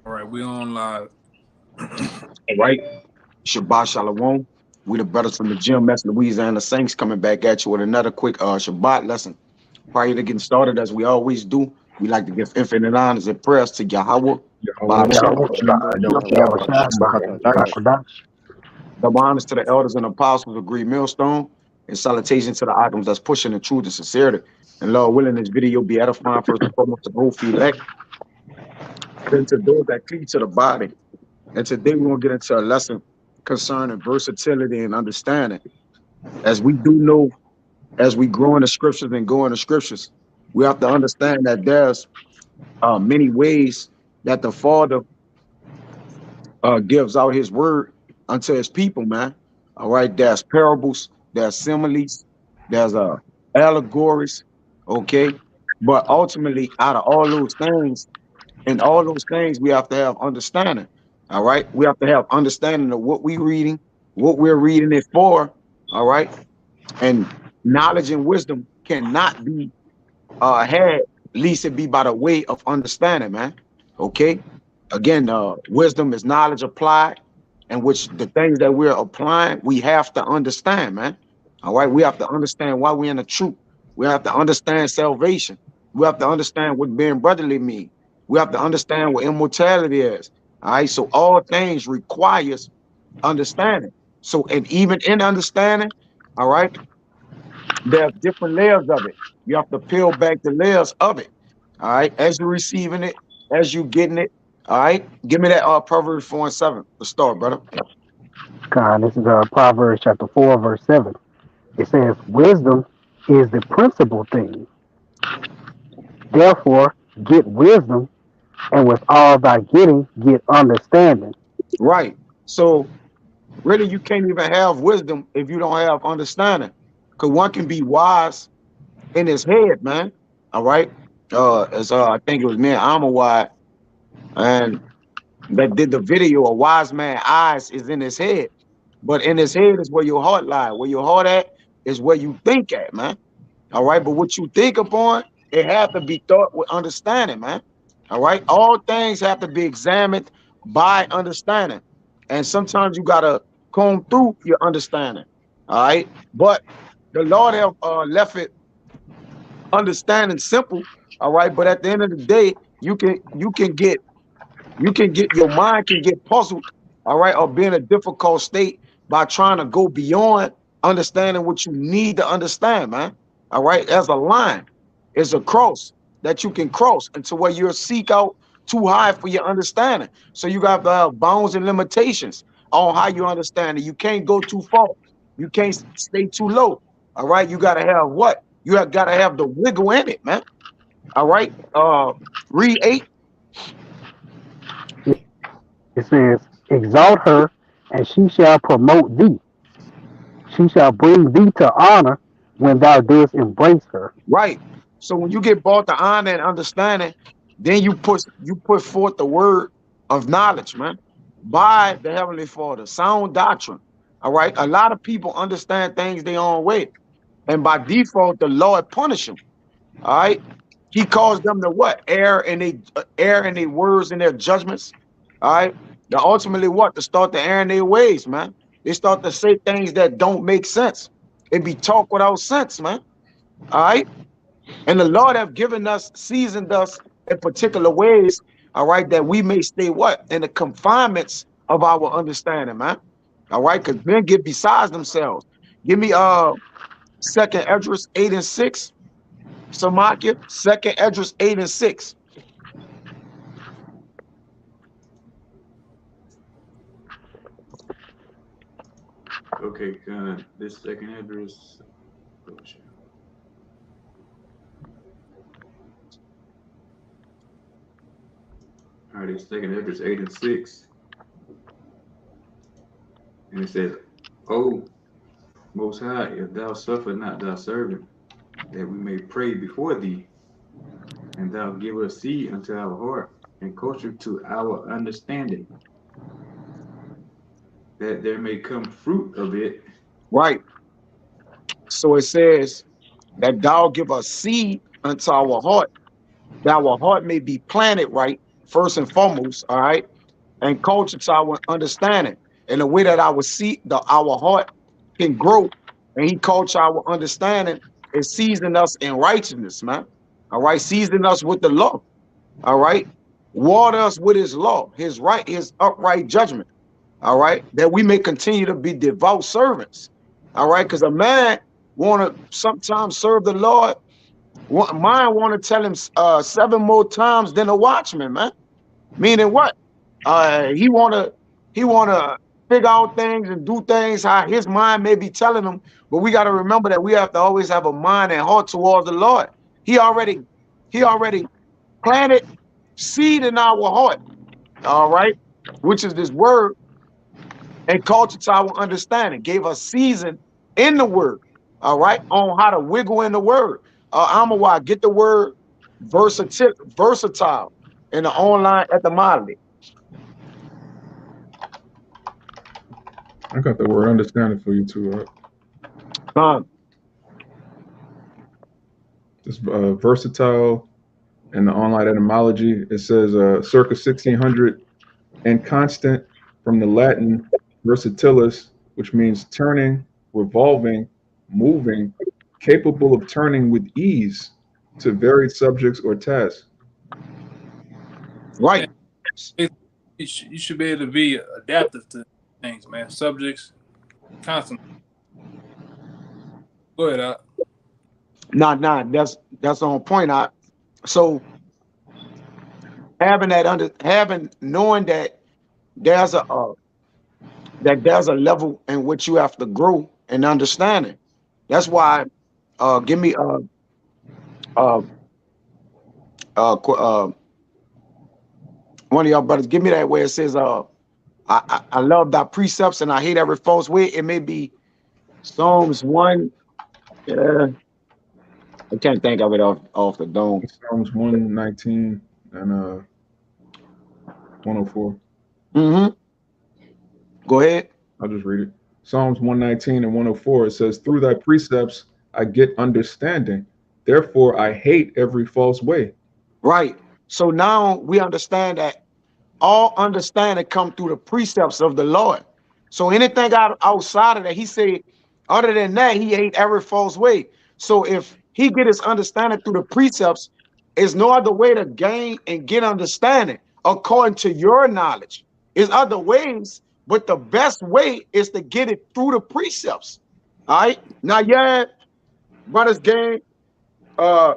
All right, we on live. All right. Shabbat Shalom. We the brothers from the gym, that's Louisiana Saints coming back at you with another quick Shabbat lesson. Prior to getting started, as we always do, we like to give infinite honors and prayers to Yahweh. By Yeah, Shem, I wish yeah, but double honors to the elders and apostles of Green Millstone, and salutations to the items that's pushing the truth and sincerity. And Lord willing, this video be edifying first and foremost to the whole elect, then to those that cleave to the body. And today we're gonna get into a lesson concerning versatility and understanding. As we do know, as we grow in the scriptures and go in the scriptures, we have to understand that there's many ways that the Father gives out His word unto His people, man. All right, there's parables, there's similes, there's allegories, okay. But ultimately, out of all those things, and all those things, we have to have understanding. All right, we have to have understanding of what we're reading, what we're reading it for. All right, and knowledge and wisdom cannot be had, least it be by the way of understanding, man. Okay. Again, wisdom is knowledge applied, and which the things that we're applying, we have to understand, man. All right. We have to understand why we're in the truth. We have to understand salvation. We have to understand what being brotherly means. We have to understand what immortality is. All right. So all things requires understanding. So, and even in understanding, all right, there's different layers of it. You have to peel back the layers of it. All right. As you're receiving it, as you getting it. All right. Give me that Proverbs 4 and 7 to start, brother. God, this is Proverbs chapter 4, verse 7. It says, wisdom is the principal thing. Therefore, get wisdom, and with all thy getting, get understanding. Right. So really you can't even have wisdom if you don't have understanding. Because one can be wise in his head, man. All right. As I think it was me and Amawad, and that did the video, a wise man eyes is in his head. But in his head is where your heart lies. Where your heart at is where you think at, man. All right. But what you think upon, it have to be thought with understanding, man. All right. All things have to be examined by understanding. And sometimes you gotta comb through your understanding. All right. But the Lord have left it understanding simple. All right. But at the end of the day, you can get your mind can get puzzled, all right, or be in a difficult state by trying to go beyond understanding what you need to understand, man. All right, as a line, it's a cross that you can cross into where you'll seek out too high for your understanding. So you got to have bounds and limitations on how you understand it. You can't go too far. You can't stay too low. All right, you got to have what? You have got to have the wiggle in it, man. All right. Read 8. It says, exalt her, and she shall promote thee. She shall bring thee to honor when thou doest embrace her. Right. So when you get brought to honor and understanding, then you put forth the word of knowledge, man, by the Heavenly Father, sound doctrine. All right. A lot of people understand things their own way. And by default, the Lord punish them. All right. He calls them to what? Err in their words and their judgments. All right. Now ultimately what? To start to err in their ways, man. They start to say things that don't make sense. It be talk without sense, man. All right. And the Lord have given us, seasoned us in particular ways, all right, that we may stay what? In the confinements of our understanding, man. All right, because men get besides themselves. Give me second Esdras 8 and 6. Samakia, second Esdras 8 and 6. Okay, this second address. Oh, shit. All right, this second address 8 and 6, and it says, "Oh, Most High, if thou suffer not thy servant, that we may pray before thee, and thou give us seed unto our heart, and culture to our understanding, that there may come fruit of it." Right. So it says that thou give us seed unto our heart, that our heart may be planted right first and foremost, all right, and cultures our understanding. And the way that our heart can grow, and he culture our understanding and season us in righteousness, man. All right, season us with the law. All right, water us with his law, his upright judgment. All right, that we may continue to be devout servants. All right, because a man want to sometimes serve the Lord. Mine want to tell him 7 more times than a watchman, man. Meaning what? He wanna figure out things and do things how his mind may be telling him. But we got to remember that we have to always have a mind and heart towards the Lord. He already he already planted seed in our heart. All right, which is this word and culture to our understanding. Gave us season in the word. All right, on how to wiggle in the word. I'm a why get the word versatile in the online etymology. I got the word understanding for you too. Um, It's versatile in the online etymology. It says circa 1600 and constant from the Latin versatilis, which means turning, revolving, moving, capable of turning with ease to varied subjects or tasks. right. Man, you should be able to be adaptive to things, man. Subjects, constantly. Go ahead, out. Nah, that's on point. So having knowing that there's a level in which you have to grow and understanding. That's why give me uh one of y'all brothers, give me that where it says I love thy precepts and I hate every false way. It may be Psalms 1. I can't think of it off the dome. Psalms 119 and 104. Mm-hmm. Go ahead. I'll just read it. Psalms 119 and 104. It says, through thy precepts I get understanding. Therefore I hate every false way. Right. So now we understand that all understanding come through the precepts of the Lord. So anything outside of that, he said, other than that, he ate every false way. So if he get his understanding through the precepts, there's no other way to gain and get understanding according to your knowledge. There's other ways, but the best way is to get it through the precepts. All right. Now, yeah, brothers gain uh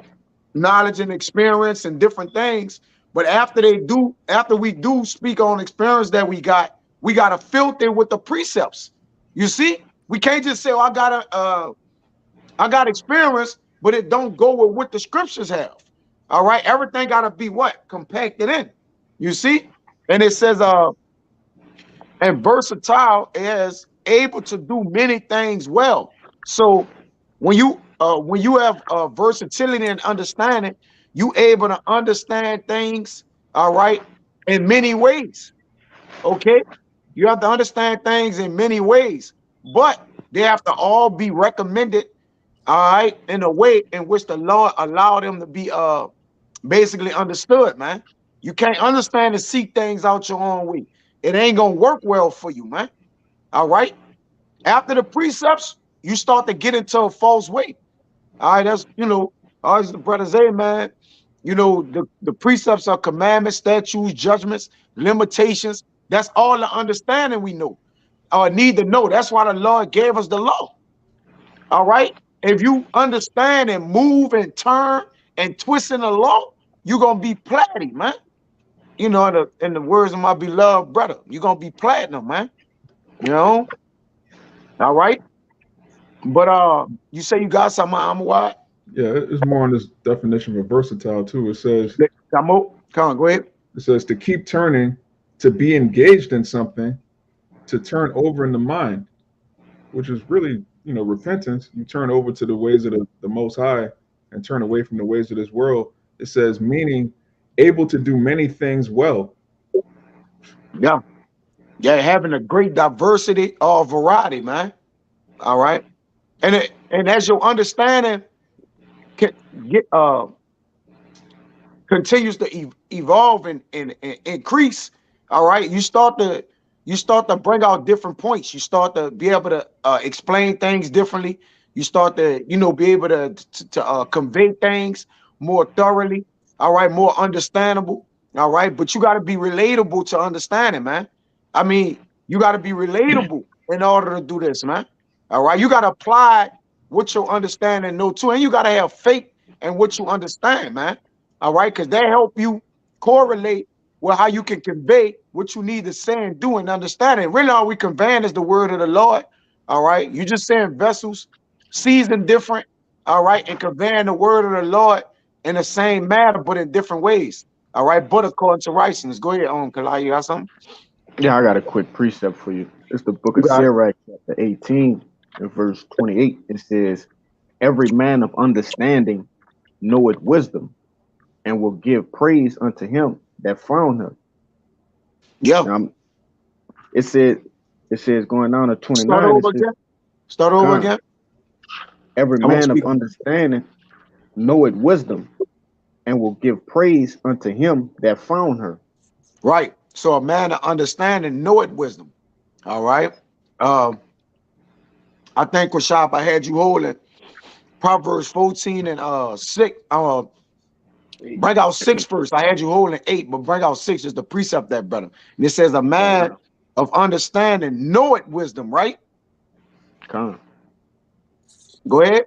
knowledge and experience and different things. But after we do speak on experience that we got to filter with the precepts. You see, we can't just say, "Oh, I got experience," but it don't go with what the scriptures have. All right, everything got to be what compacted in. You see, and it says, and versatile is able to do many things well. So when you have versatility and understanding, you able to understand things, all right, in many ways. Okay, you have to understand things in many ways, but they have to all be recommended, all right, in a way in which the Lord allowed them to be basically understood, man. You can't understand and see things out your own way. It ain't gonna work well for you, man. All right. After the precepts, you start to get into a false way. All right, that's as the brother say, man. The precepts are commandments, statutes, judgments, limitations. That's all the understanding we know or need to know. That's why the Lord gave us the law. All right. If you understand and move and turn and twist in the law, you're gonna be platinum, man. In the words of my beloved brother, you're gonna be platinum, man. You know, all right. But you say you got something, I'm what? Yeah, it's more on this definition of versatile too. Come on, go ahead. It says to keep turning, to be engaged in something, to turn over in the mind, which is really, repentance. You turn over to the ways of the Most High and turn away from the ways of this world. It says, meaning able to do many things well. Yeah. Yeah, having a great diversity or variety, man. All right. And as your understanding can get continues to evolve and increase, all right, you start to bring out different points. You start to be able to explain things differently. You start to, be able to convey things more thoroughly, all right, more understandable, all right. But you got to be relatable to understand it, man. I mean, you got to be relatable in order to do this, man. All right, you got to apply what you understand and know too, and you got to have faith in what you understand, man. All right, because they help you correlate with how you can convey what you need to say and do and understand it. Really, all we conveying is the word of the Lord. All right, you just saying vessels, seasoned different. All right, and conveying the word of the Lord in the same manner, but in different ways. All right, but according to righteousness. Go ahead, Kalai. You got something? Yeah, I got a quick precept for you. It's the book You of got it. Sirach, chapter 18, and verse 28. It says, every man of understanding knoweth wisdom, and will give praise unto him that found her. Yeah. Now, it said, it says going down to Start 29, it over says, again. Start over Con, again. every I won't man of speak. understanding knoweth wisdom, and will give praise unto him that found her. Right. So a man of understanding knoweth wisdom. All right. Um, I think Rashab, I had you holding Proverbs 14 and 6. Bring out 6 first. I had you holding 8, but bring out 6 is the precept that brother. And it says a man of understanding knoweth wisdom, right? Con. Go ahead.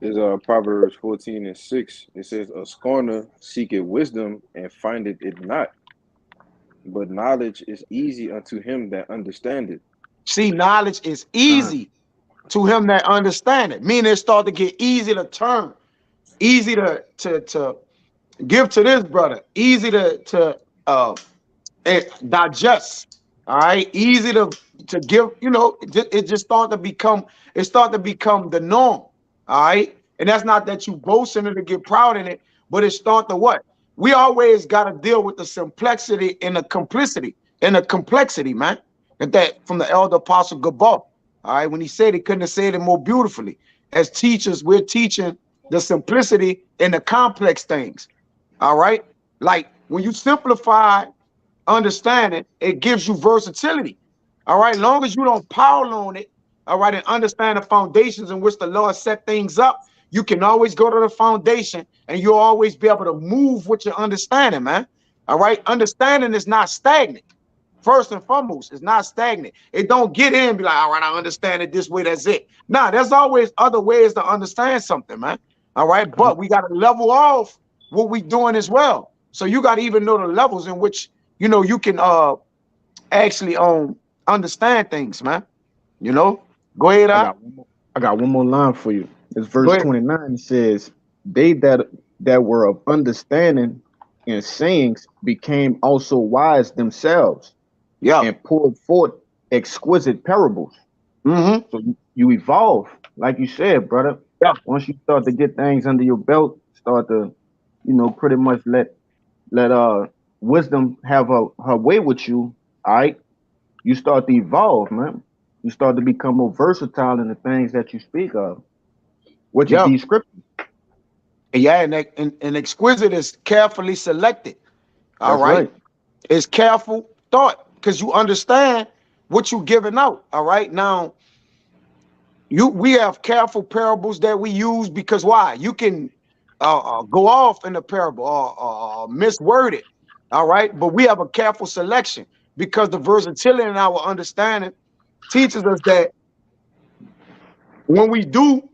Is Proverbs 14 and 6. It says, a scorner seeketh wisdom and findeth it not, but knowledge is easy unto him that understandeth. See, knowledge is Con. easy to him that understand it. Meaning it start to get easy to turn, easy to give to this brother, easy to digest. All right, easy to give. It just start to become the norm. All right, and that's not that you boast in it or get proud in it, but it start to what we always got to deal with the simplicity and the complicity and the complexity, man. And that from the elder apostle Gabor. All right, when he said he couldn't have said it more beautifully. As teachers, we're teaching the simplicity and the complex things. All right, like when you simplify understanding, it gives you versatility. All right, long as you don't pile on it, all right, and understand the foundations in which the Lord set things up, you can always go to the foundation and you'll always be able to move with your understanding, man. All right, understanding is not stagnant. First and foremost, it's not stagnant. It don't get in and be like, all right, I understand it this way, that's it. Nah, there's always other ways to understand something, man. All right, Con. but we got to level off what we doing as well. So you got to even know the levels in which you can actually understand things, man. Go ahead, I out. got one more. I got one more line for you. It's Go verse ahead. 29. It says, they that were of understanding and sayings became also wise themselves, Yeah. and poured forth exquisite parables. Mm-hmm. So you evolve, like you said, brother. Yeah. Once you start to get things under your belt, start to, pretty much let wisdom have her way with you. All right, you start to evolve, man. You start to become more versatile in the things that you speak of, which is Yeah. these scriptures. Yeah. And exquisite is carefully selected. All That's right. right. It's careful thought because you understand what you're giving out. All right. Now, we have careful parables that we use because why? You can go off in the parable or misword it. All right. But we have a careful selection because the versatility in our understanding teaches us that when we do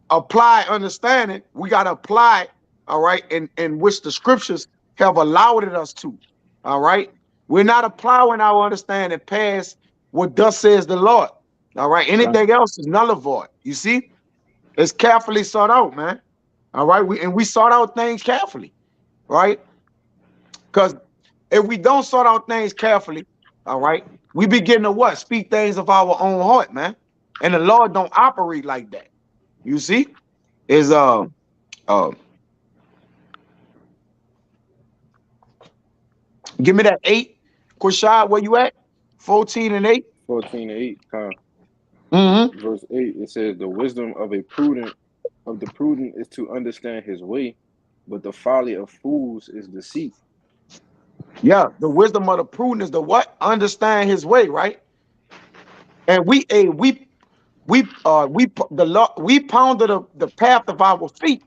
apply understanding, we got to apply, all right, in which the scriptures have allowed it us to. All right. We're not applying our understanding past what thus says the Lord. All right. Con. Anything else is null and void. You see? It's carefully sought out, man. All right. We sort out things carefully, right? Because if we don't sort out things carefully, all right, we begin to what? Speak things of our own heart, man. And the Lord don't operate like that. You see? Is uh give me that 8. Quashad, where you at? 14 and 8. 14 and 8. Mm-hmm. Verse 8, it says, the wisdom of the prudent is to understand his way, but the folly of fools is deceit. Yeah, the wisdom of the prudent is the what? Understand his way, right? And we pounded the path of our feet,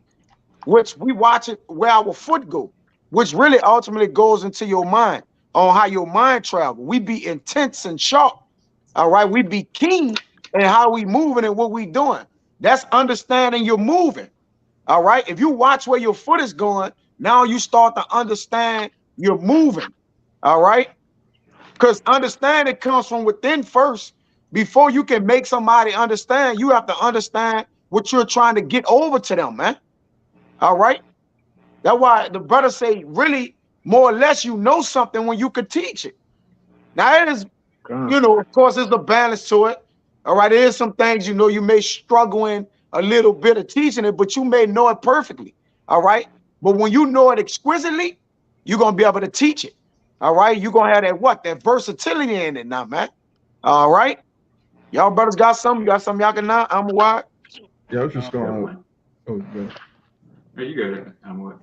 which we watch it where our foot go, which really ultimately goes into your mind on how your mind travel. We be intense and sharp, all right. We be keen in how we moving and what we doing. That's understanding you're moving, all right. If you watch where your foot is going, now you start to understand you're moving, all right. Because understanding comes from within first. Before you can make somebody understand, you have to understand what you're trying to get over to them, man. All right. That's why the brothers say, really, more or less, you know something when you could teach it. Now, it is, of course, there's a balance to it. All right. There is some things, you may struggle in a little bit of teaching it, but you may know it perfectly. All right. But when you know it exquisitely, you're going to be able to teach it. All right. You're going to have that versatility in it now, man. All right. Y'all brothers got something? You got something y'all can now? I'm wide. Yeah, I was just Got going. one. Oh, good. Hey, you got it. I'm what?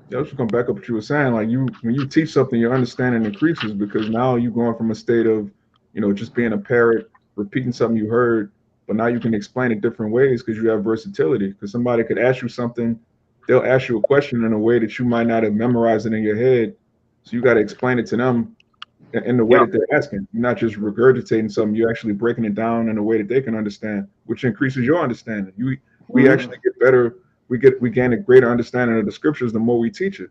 Yeah, I was just going to back up what you were saying. Like when you teach something, your understanding increases because now you're going from a state of, just being a parrot, repeating something you heard, but now you can explain it different ways because you have versatility. Because somebody could ask you something, they'll ask you a question in a way that you might not have memorized it in your head, so you got to explain it to them in the way Yeah. that they're asking. You're not just regurgitating something, you're actually breaking it down in a way that they can understand, which increases your understanding. We actually get better, we gain a greater understanding of the scriptures the more we teach it.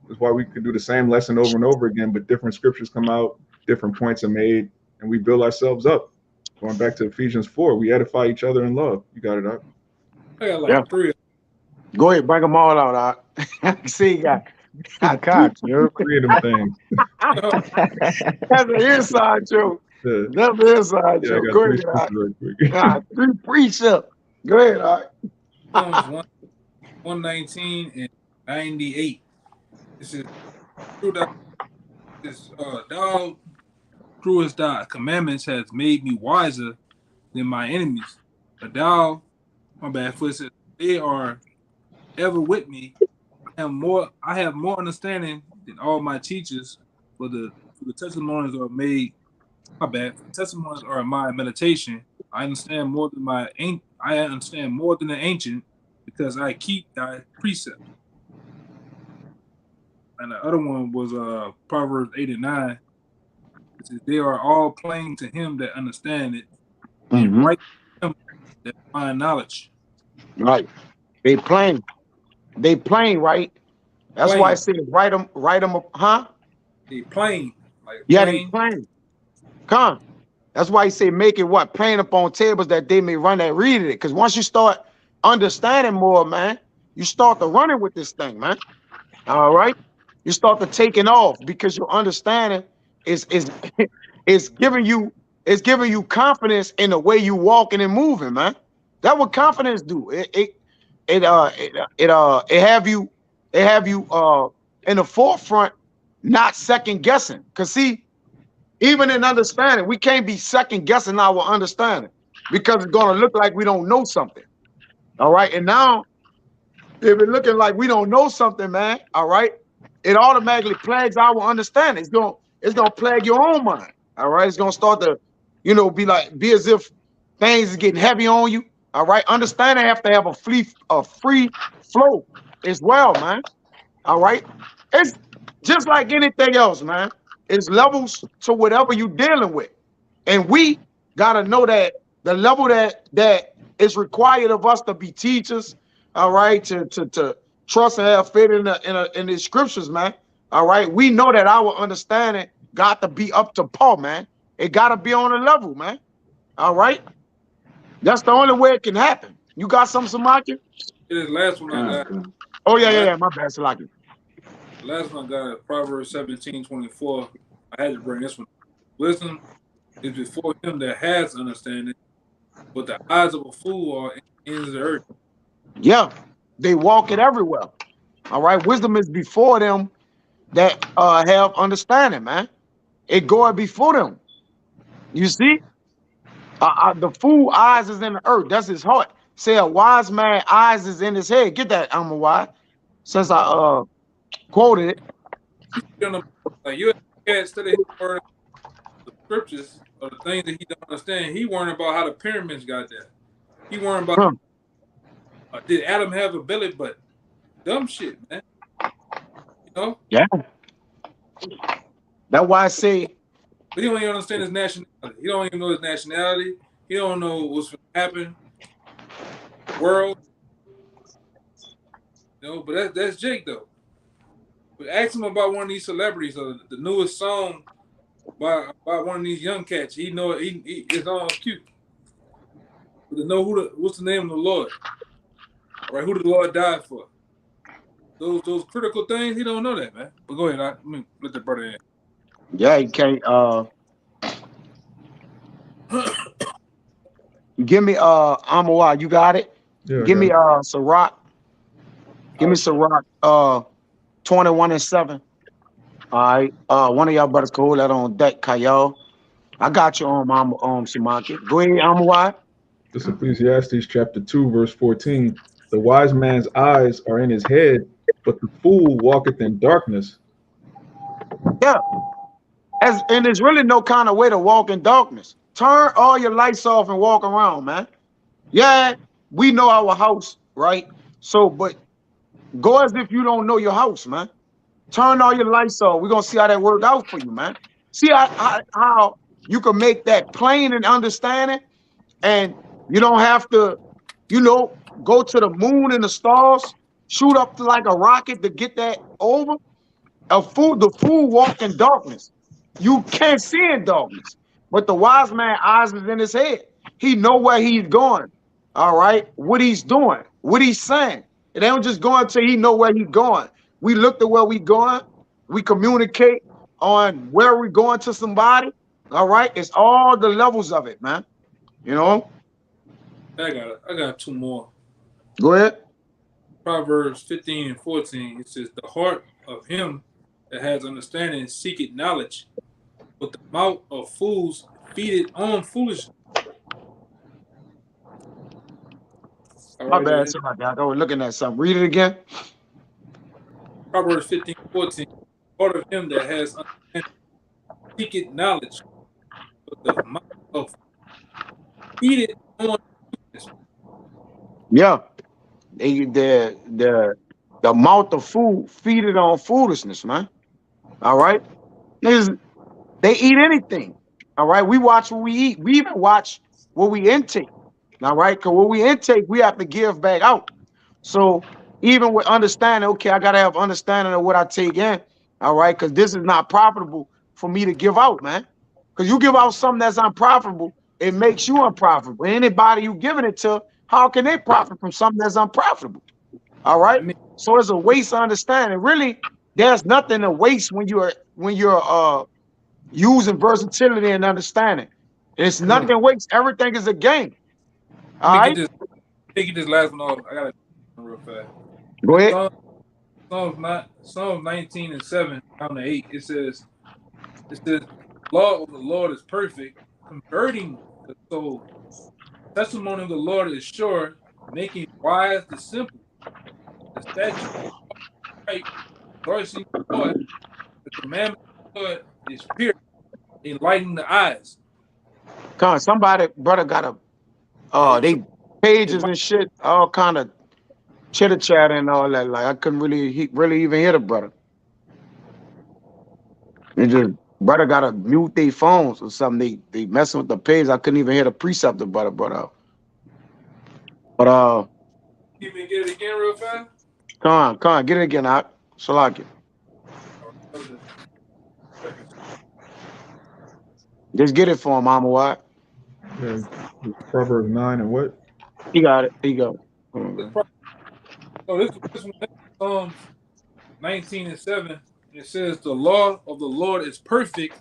That's why we can do the same lesson over and over again, but different scriptures come out, different points are made, and we build ourselves up. Going back to Ephesians 4, we edify each other in love. You got it up. I got Yeah. like three. Go ahead, bring them all out. See, I can't, you. Three of them things. That's an inside joke. Yeah, That's an inside yeah, I joke. got Go three ahead, scriptures right quick. three precept. Go ahead, all right. Psalms 119 and 98. This is true that thou truest thy commandments has made me wiser than my enemies. But thou, my bad, for it says, they are ever with me. I have more understanding than all my teachers, for the testimonies are made. My bad. For the testimonies are my meditation. I understand more than the ancient, because I keep thy precepts. And the other one was Proverbs 8 and 9. It says, they are all plain to him that understand it, and right to him that find knowledge. Right. They plain. They plain, right? That's why I Plain. say write them, huh? They plain. Like Yeah, they plain. plain. Come. That's why he say make it what? Plain upon tables that they may run that read it. Because once you start understanding more, man, you start to running with this thing, man. All right. You start to taking off because your understanding is is giving you confidence in the way you walking and moving, man. That's what confidence do. It have you in the forefront, not second guessing. Cause see, even in understanding, we can't be second guessing our understanding because it's gonna look like we don't know something. All right. And now if it's looking like we don't know something, man, all right, it automatically plagues our understanding. It's gonna plague your own mind. All right. It's gonna start to, be as if things is getting heavy on you. All right. Understanding have to have a free flow as well, man. All right. It's just like anything else, man. It's levels to whatever you're dealing with. And we gotta know that the level that is required of us to be teachers, all right, to trust and have faith in the scriptures, man. All right. We know that our understanding got to be up to par, man. It gotta be on a level, man. All right. That's the only way it can happen. You got some Samaki? It is last one I got. Oh, yeah, The yeah, last, yeah. My bad, Samaki. the last one I got is Proverbs 17:24. I had to bring this one. Wisdom is before him that has understanding, but the eyes of a fool are in the ends of the earth. Yeah, they walk it everywhere. All right. Wisdom is before them that have understanding, man. It goeth before them. You see? The fool eyes is in the earth. That's his heart. Say a wise man eyes is in his head. Get that, I'm a wise. since I quoted it. You don't know, like you can't study his word, the scriptures, or the things that he don't understand. He worrying about how the pyramids got there. He worrying about Huh. did Adam have a belly button? Dumb shit, man. You know, Yeah. That's why I say, but he don't even understand his nationality. He don't even know his nationality. He don't know what's going to happen. World, you know. But that's Jake though. But ask him about one of these celebrities or the newest song by one of these young cats. He know it. He it's all cute. But to know what's the name of the Lord, right? Who the Lord died for. Those critical things, he don't know that, man. But go ahead, let me let the brother in. yeah, you can't give me Amawar, you got it? Yeah, I Give got me it. Sirach. Give me Sirach 21 and 7. All right. One of y'all brothers can hold that on deck, Kyle. I got you on Samaki. Go ahead, Amawar. This Ecclesiastes chapter 2, verse 14. The wise man's eyes are in his head, but the fool walketh in darkness. Yeah. And there's really no kind of way to walk in darkness. Turn all your lights off and walk around, man. Yeah, we know our house, right? So, but go as if you don't know your house, man. Turn all your lights off. We're gonna see how that worked out for you, man. See how you can make that plain and understanding, and you don't have to, go to the moon and the stars, shoot up to like a rocket to get that over. The fool walk in darkness. You can't see in darkness. But the wise man eyes is in his head. He know where he's going. All right. What he's doing, what he's saying. It ain't just going until he know where he's going. We look at where we going. We communicate on where we're going to somebody. All right. It's all the levels of it, man. You know? I got two more. Go ahead. Proverbs 15 and 14. It says, "The heart of him that has understanding seeketh knowledge, but the mouth of fools feedeth on foolishness." All My right, bad. there. Sorry about that. I was looking at something. Read it again. Proverbs 15 and 14. The heart of him that has understanding seeketh knowledge, but the mouth of feedeth on foolishness. Yeah. The mouth of food feed it on foolishness, man. All right. They eat anything. All right. We watch what we eat. We even watch what we intake. All right. Because what we intake, we have to give back out. So even with understanding, okay, I gotta have understanding of what I take in. All right, because this is not profitable for me to give out, man. Because you give out something that's unprofitable, it makes you unprofitable. Anybody you giving it to, how can they profit from something that's unprofitable? All right. I mean, So it's a waste of understanding. Really, there's nothing to waste when you're using versatility and understanding. It's let nothing waste. Everything is a game. All me get right. this. Let me get this last one off. I got it real fast. Go It's ahead. Psalms 19 and 7 down to 8. It says, "The law of the Lord is perfect, converting the soul. Testimony of the Lord is sure, making wise the simple. The statute right, rejoicing the Lord. The commandment of the Lord is pure, enlightening the eyes." Come on, somebody, brother, got a Hey, they pages and shit, all kind of chitter chatter and all that. Like I couldn't really even hear the brother. It just brother gotta mute their phones or something. They messing with the page. I couldn't even hear the precept the brother. But you can get it again real fast. come on, get it again out. Salaki. Just get it for him, Mama. What? Yeah, Proverbs 9 and what? He got it. He go. So this one, Psalms 19 and 7. It says, "The law of the Lord is perfect,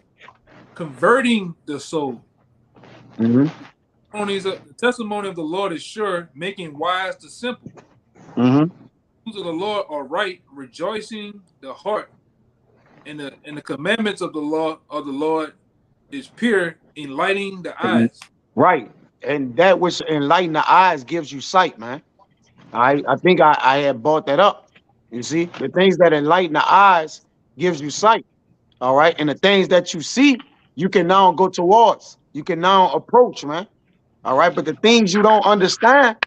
converting the soul. Mm-hmm. The testimony of the Lord is sure, making wise the simple. Mm-hmm. The rules of the Lord are right, rejoicing the heart. And the commandments of the law of the Lord is pure, enlightening the eyes." Right. And that which enlighten the eyes gives you sight, man. I think I had brought that up. You see, the things that enlighten the eyes gives you sight. All right. And the things that you see, you can now go towards. You can now approach, man. All right. But the things you don't understand,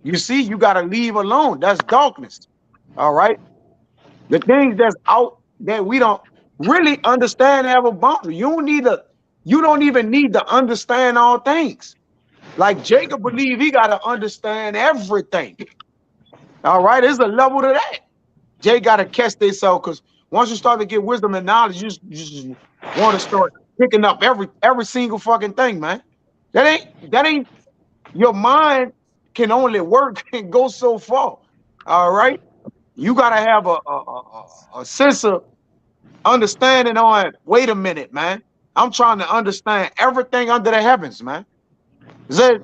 you see, you got to leave alone. That's darkness. All right. The things that's out that we don't really understand have a boundary. You don't even need to understand all things. Like Jacob believe he got to understand everything. All right. There's a level to that. Jay got to catch themselves because once you start to get wisdom and knowledge, you just want to start picking up every single fucking thing, man. That ain't your mind can only work and go so far. All right. You gotta have a sense of understanding on, wait a minute, man. I'm trying to understand everything under the heavens, man. Zed,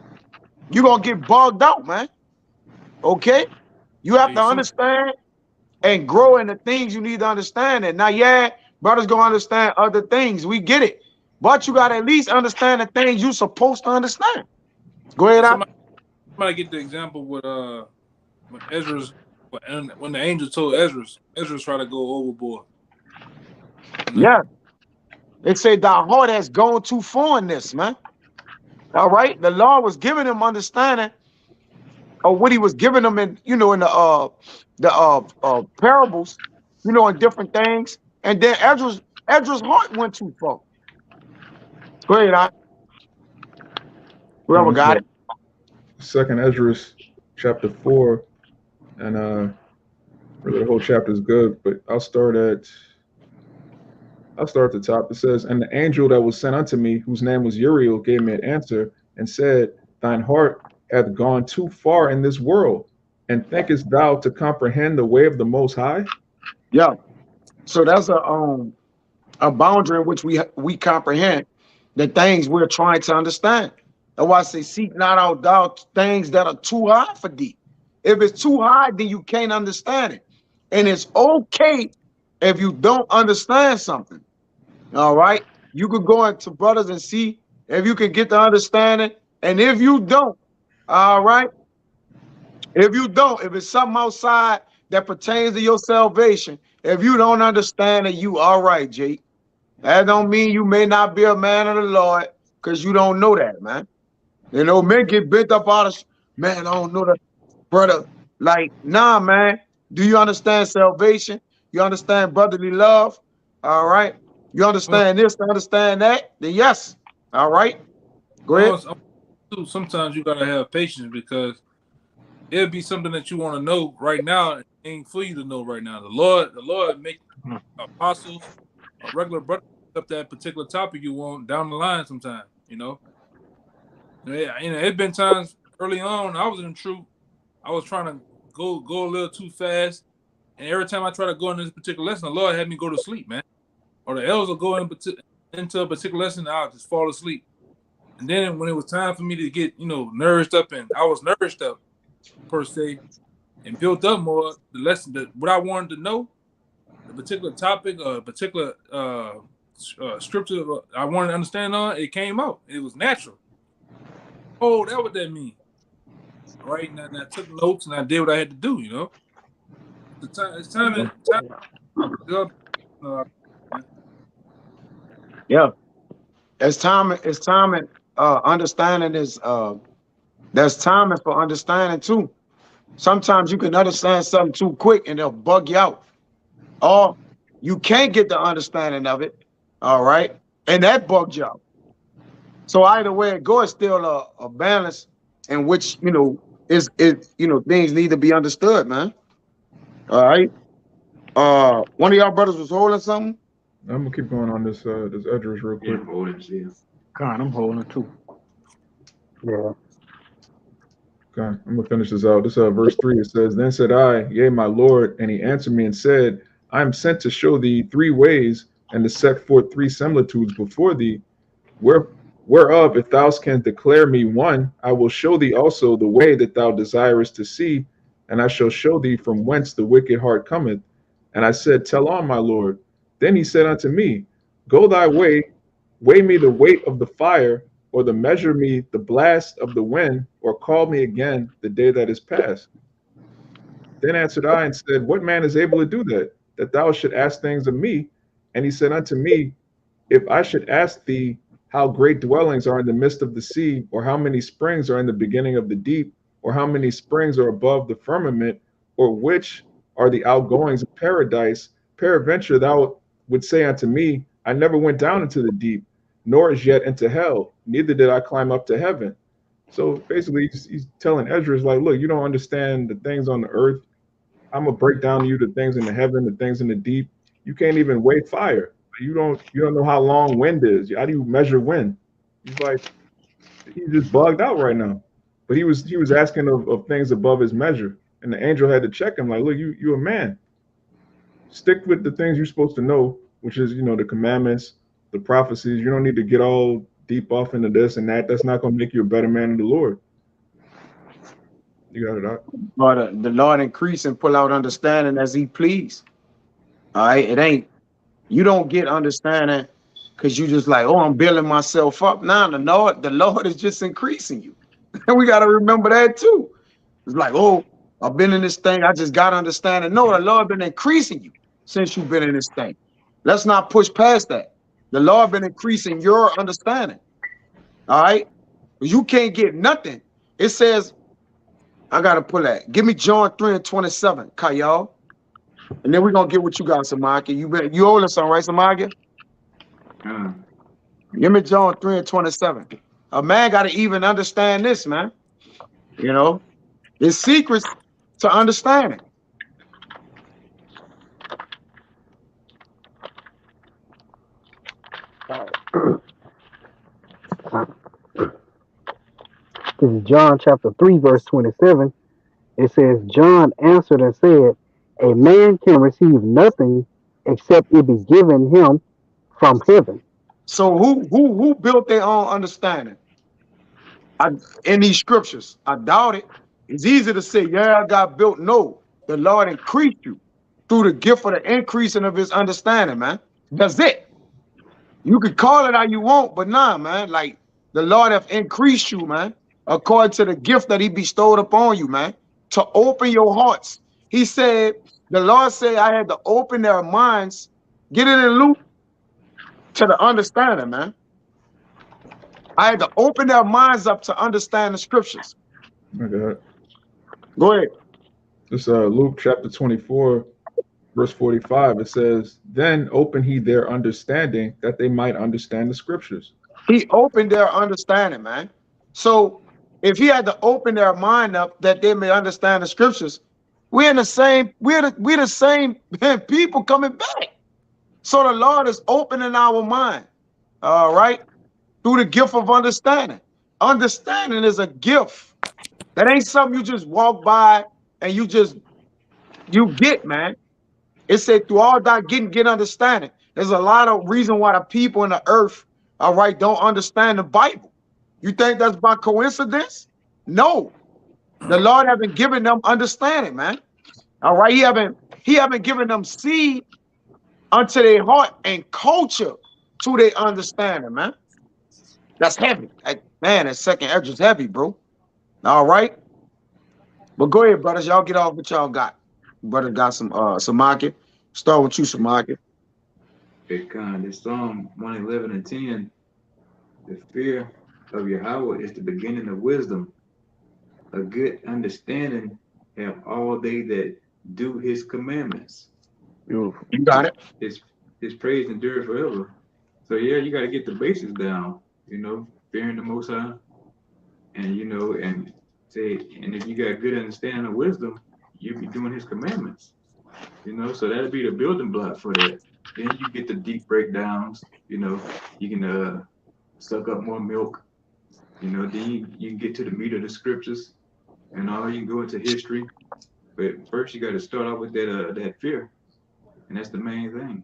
you're gonna get bogged out, man. Okay? You have Hey, to some understand and grow in the things you need to understand. And now, yeah, brothers gonna understand other things. We get it. But you gotta at least understand the things you're supposed to understand. Go ahead, yeah, out. somebody get the example with when Ezra's when the angel told Ezra's tried to go overboard. You know? Yeah. It said thy heart has gone too far in this, man. All right. The Lord was giving him understanding of what he was giving them in, in the parables, in different things. And then Ezra's heart went too far. Go ahead, whoever got it. Second Ezra chapter 4, and really the whole chapter is good, but I'll start at the top. It says, and the angel that was sent unto me, whose name was Uriel, gave me an answer and said, thine heart hath gone too far in this world, and thinkest thou to comprehend the way of the Most High? Yeah. So that's a boundary in which we comprehend the things we're trying to understand. That's why I say, seek not out thou things that are too high for thee. If it's too high, then you can't understand it. And it's okay if you don't understand something. All right. You could go into brothers and see if you can get the understanding. And if you don't, all right. If it's something outside that pertains to your salvation, if you don't understand it, you all right, Jake. That don't mean you may not be a man of the Lord because you don't know that, man. Men get bent up out of, man, I don't know that, brother. Like, nah, man. Do you understand salvation? You understand brotherly love? All right. You Well, understand this, understand that? Then yes. All right. Go ahead. sometimes you gotta have patience because it'll be something that you want to know right now. And it ain't for you to know right now. The Lord make apostles, a regular brother up that particular topic you want down the line sometime. Yeah, it's been times early on I was in the truth. I was trying to go a little too fast, and every time I try to go in this particular lesson, the Lord had me go to sleep, man. Or the elders will go into a particular lesson, and I'll just fall asleep. And then when it was time for me to get nourished up, and I was nourished up per se, and built up more, the lesson that what I wanted to know, the particular topic, particular scripture I wanted to understand on, it came out. It was natural. Oh, that's what that means. All right, and I took notes and I did what I had to do. It's time. Uh, Yeah. It's time and understanding is there's time for understanding too. Sometimes you can understand something too quick and it'll bug you out. Or you can't get the understanding of it. All right. And that bugs you out. So either way it goes, it's still a balance in which, things need to be understood, man. All right. One of y'all brothers was holding something. I'm gonna keep going on this Edris real Yeah, quick. God, I'm holding too. Yeah. Okay, I'm gonna finish this out. This verse 3. It says, then said I, yea, my Lord, and he answered me and said, I am sent to show thee three ways, and to set forth three similitudes before thee, whereof if thou canst declare me one, I will show thee also the way that thou desirest to see, and I shall show thee from whence the wicked heart cometh. And I said, tell on, my Lord. Then he said unto me, go thy way, weigh me the weight of the fire, or the measure me the blast of the wind, or call me again the day that is past. Then answered I and said, What man is able to do that, that thou should ask things of me? And he said unto me, If I should ask thee how great dwellings are in the midst of the sea, or how many springs are in the beginning of the deep, or how many springs are above the firmament, or which are the outgoings of paradise, peradventure thou would say unto me, I never went down into the deep, nor as yet into hell, neither did I climb up to heaven. So basically, he's telling Ezra, like, look, you don't understand the things on the earth. I'm gonna break down to you the things in the heaven, the things in the deep. You can't even weigh fire. You don't know how long wind is. How do you measure wind? He's like, he's just bugged out right now. But he was asking of things above his measure. And the angel had to check him, like, look, you a man. Stick with the things you're supposed to know, which is, the commandments, the prophecies. You don't need to get all deep off into this and that. That's not gonna make you a better man of the Lord. You got it out. But the Lord increase and pull out understanding as he please. All right. It ain't, you don't get understanding because you just like, oh, I'm building myself up. Nah, the Lord is just increasing you. And we got to remember that too. It's like, oh, I've been in this thing. I just got understanding. No, the Lord been increasing you since you've been in this thing. Let's not push past that. The Lord been increasing your understanding. All right. You can't get nothing. It says, I got to pull that. Give me John 3:27, Kayal. And then we're going to get what you got, Samaki. You owe us some, right, Samaki? Give me John 3:27. A man got to even understand this, man. There's secrets to understanding. This is John chapter 3, verse 27. It says, John answered and said, A man can receive nothing except it be given him from heaven. So who built their own understanding? In these scriptures? I doubt it. It's easy to say, yeah, I got built. No, the Lord increased you through the gift of the increasing of his understanding, man. That's it. You could call it how you want, but nah, man. Like, the Lord have increased you, man, according to the gift that he bestowed upon you, man, to open your hearts. He said, the Lord said, I had to open their minds, get it in loop to the understanding, man. I had to open their minds up to understand the scriptures. Okay. Go ahead. This Luke chapter 24, verse 45. It says, Then opened he their understanding that they might understand the scriptures. He opened their understanding, man. So if he had to open their mind up that they may understand the scriptures, we're the same people coming back. So the Lord is opening our mind, all right, through the gift of understanding. Understanding is a gift. That ain't something you just walk by and you get, man. It said through all that get understanding. There's a lot of reason why the people in the earth, all right, don't understand the Bible. You think that's by coincidence? No. The Lord haven't given them understanding, man. All right, he haven't given them seed unto their heart and culture to their understanding, man. That's heavy. Man, that second edge is heavy, bro. All right. But go ahead, brothers. Y'all get off what y'all got. Brother got some market. Start with you, Samaki. This Psalm 111 and 10. The fear of Yahweh is the beginning of wisdom. A good understanding have all they that do his commandments. Beautiful. You got it. His praise endures forever. So yeah, you got to get the basics down, fearing the Most High, and and if you got good understanding of wisdom, you'll be doing his commandments. So that'll be the building block for that. Then you get the deep breakdowns, you can suck up more milk, then you can get to the meat of the scriptures, and you can go into history. But first you got to start off with that fear. And that's the main thing.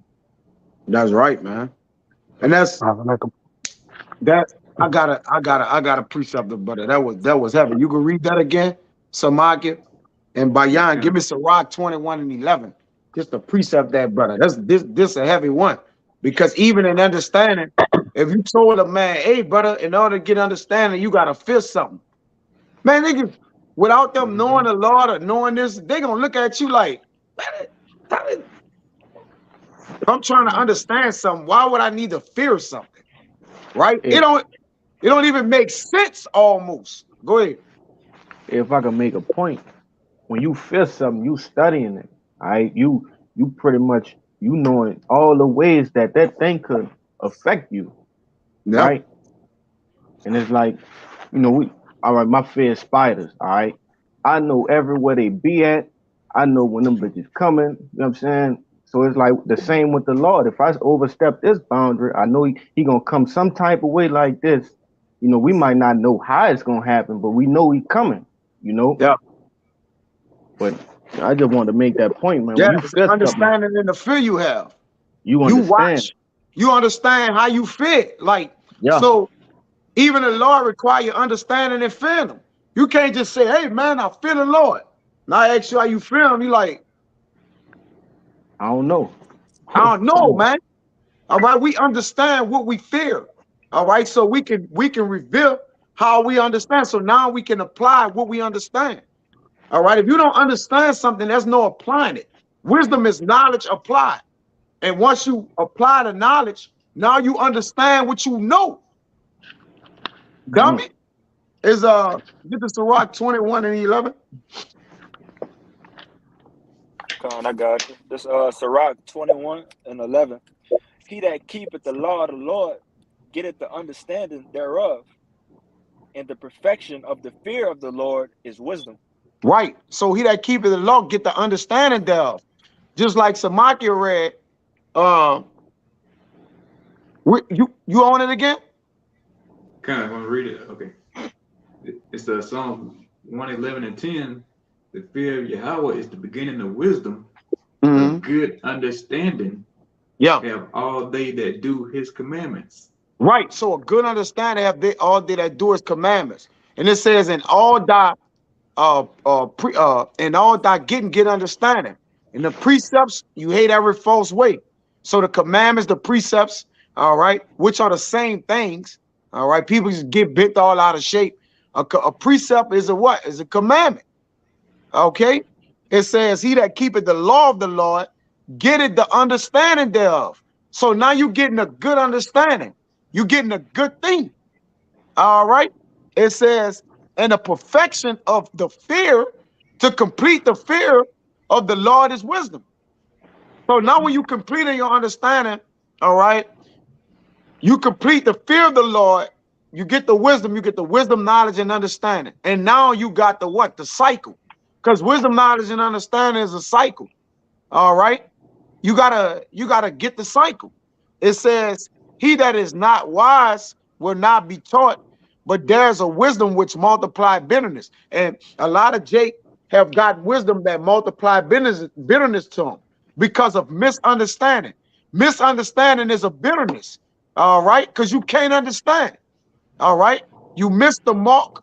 That's right, man. And that's that. I got a precept, brother. That was heavy. You can read that again, Samaki and Bayan. Give me Sirach 21 and 11. Just a precept, that brother. This a heavy one, because even in understanding, if you told a man, hey, brother, in order to get understanding, you gotta feel something. Man, nigga, without them knowing Mm-hmm. the Lord or knowing this, they gonna look at you like, "Man, if I'm trying to understand something, why would I need to fear something? Right? If It don't even make sense almost. Go ahead. if I can make a point, when you feel something, you studying it. All right, you pretty much you knowing all the ways that that thing could affect you, Yep. right? And it's like, we all right, my fear is spiders, all right. I know everywhere they be at. I know when them bitches coming, you know what I'm saying? So it's like the same with the Lord. If I overstep this boundary, I know he gonna come some type of way like this. We might not know how it's gonna happen, but we know he coming, you know. Yep. But I just want to make that point, man. Yeah, When you it's feel something, understanding in the fear you have. you You understand. watch, you understand how you fit. Like, Yeah, so even the Lord require you understanding and feeling him. You can't just say, hey man, I feel the Lord. Now I ask you how you feel him, you like, I don't know. I don't know, Come on. man. All right, we understand what we fear. All right, so we can reveal how we understand. So now we can apply what we understand. All right, if you don't understand something, there's no applying it. Wisdom is knowledge applied. And once you apply the knowledge, now you understand what you know. Come on. Dummy is get the Sirach 21 and 11. Come on, I got you. This Sirach 21:11. He that keepeth the law of the Lord getteth the understanding thereof, and the perfection of the fear of the Lord is wisdom. Right. So he that keepeth the law get the understanding thereof. Just like Samakia read, uh, you own it again? Kind of want to read it. Okay. It's Psalm 111:10. The fear of Yahweh is the beginning of wisdom. Mm-hmm. Of good understanding Yeah. have all they that do his commandments. Right. So a good understanding have they all they that do his commandments. And it says, in all thy and all thy getting get understanding. And the precepts, you hate every false way. So the commandments, the precepts, all right, which are the same things. All right. People just get bent all out of shape. A precept is a what? Is a commandment. Okay. It says, he that keepeth the law of the Lord, getteth the understanding thereof. So now you're getting a good understanding. You're getting a good thing. All right. It says, and the perfection of the fear, to complete the fear of the Lord is wisdom. So now when you complete in your understanding, all right, you complete the fear of the Lord, you get the wisdom, knowledge, and understanding. And now you got the what? The cycle. Because wisdom, knowledge, and understanding is a cycle. All right. You gotta get the cycle. It says, he that is not wise will not be taught, but there's a wisdom which multiply bitterness. And a lot of Jake have got wisdom that multiply bitterness to them because of misunderstanding. Misunderstanding is a bitterness, all right, because you can't understand. All right, you missed the mark.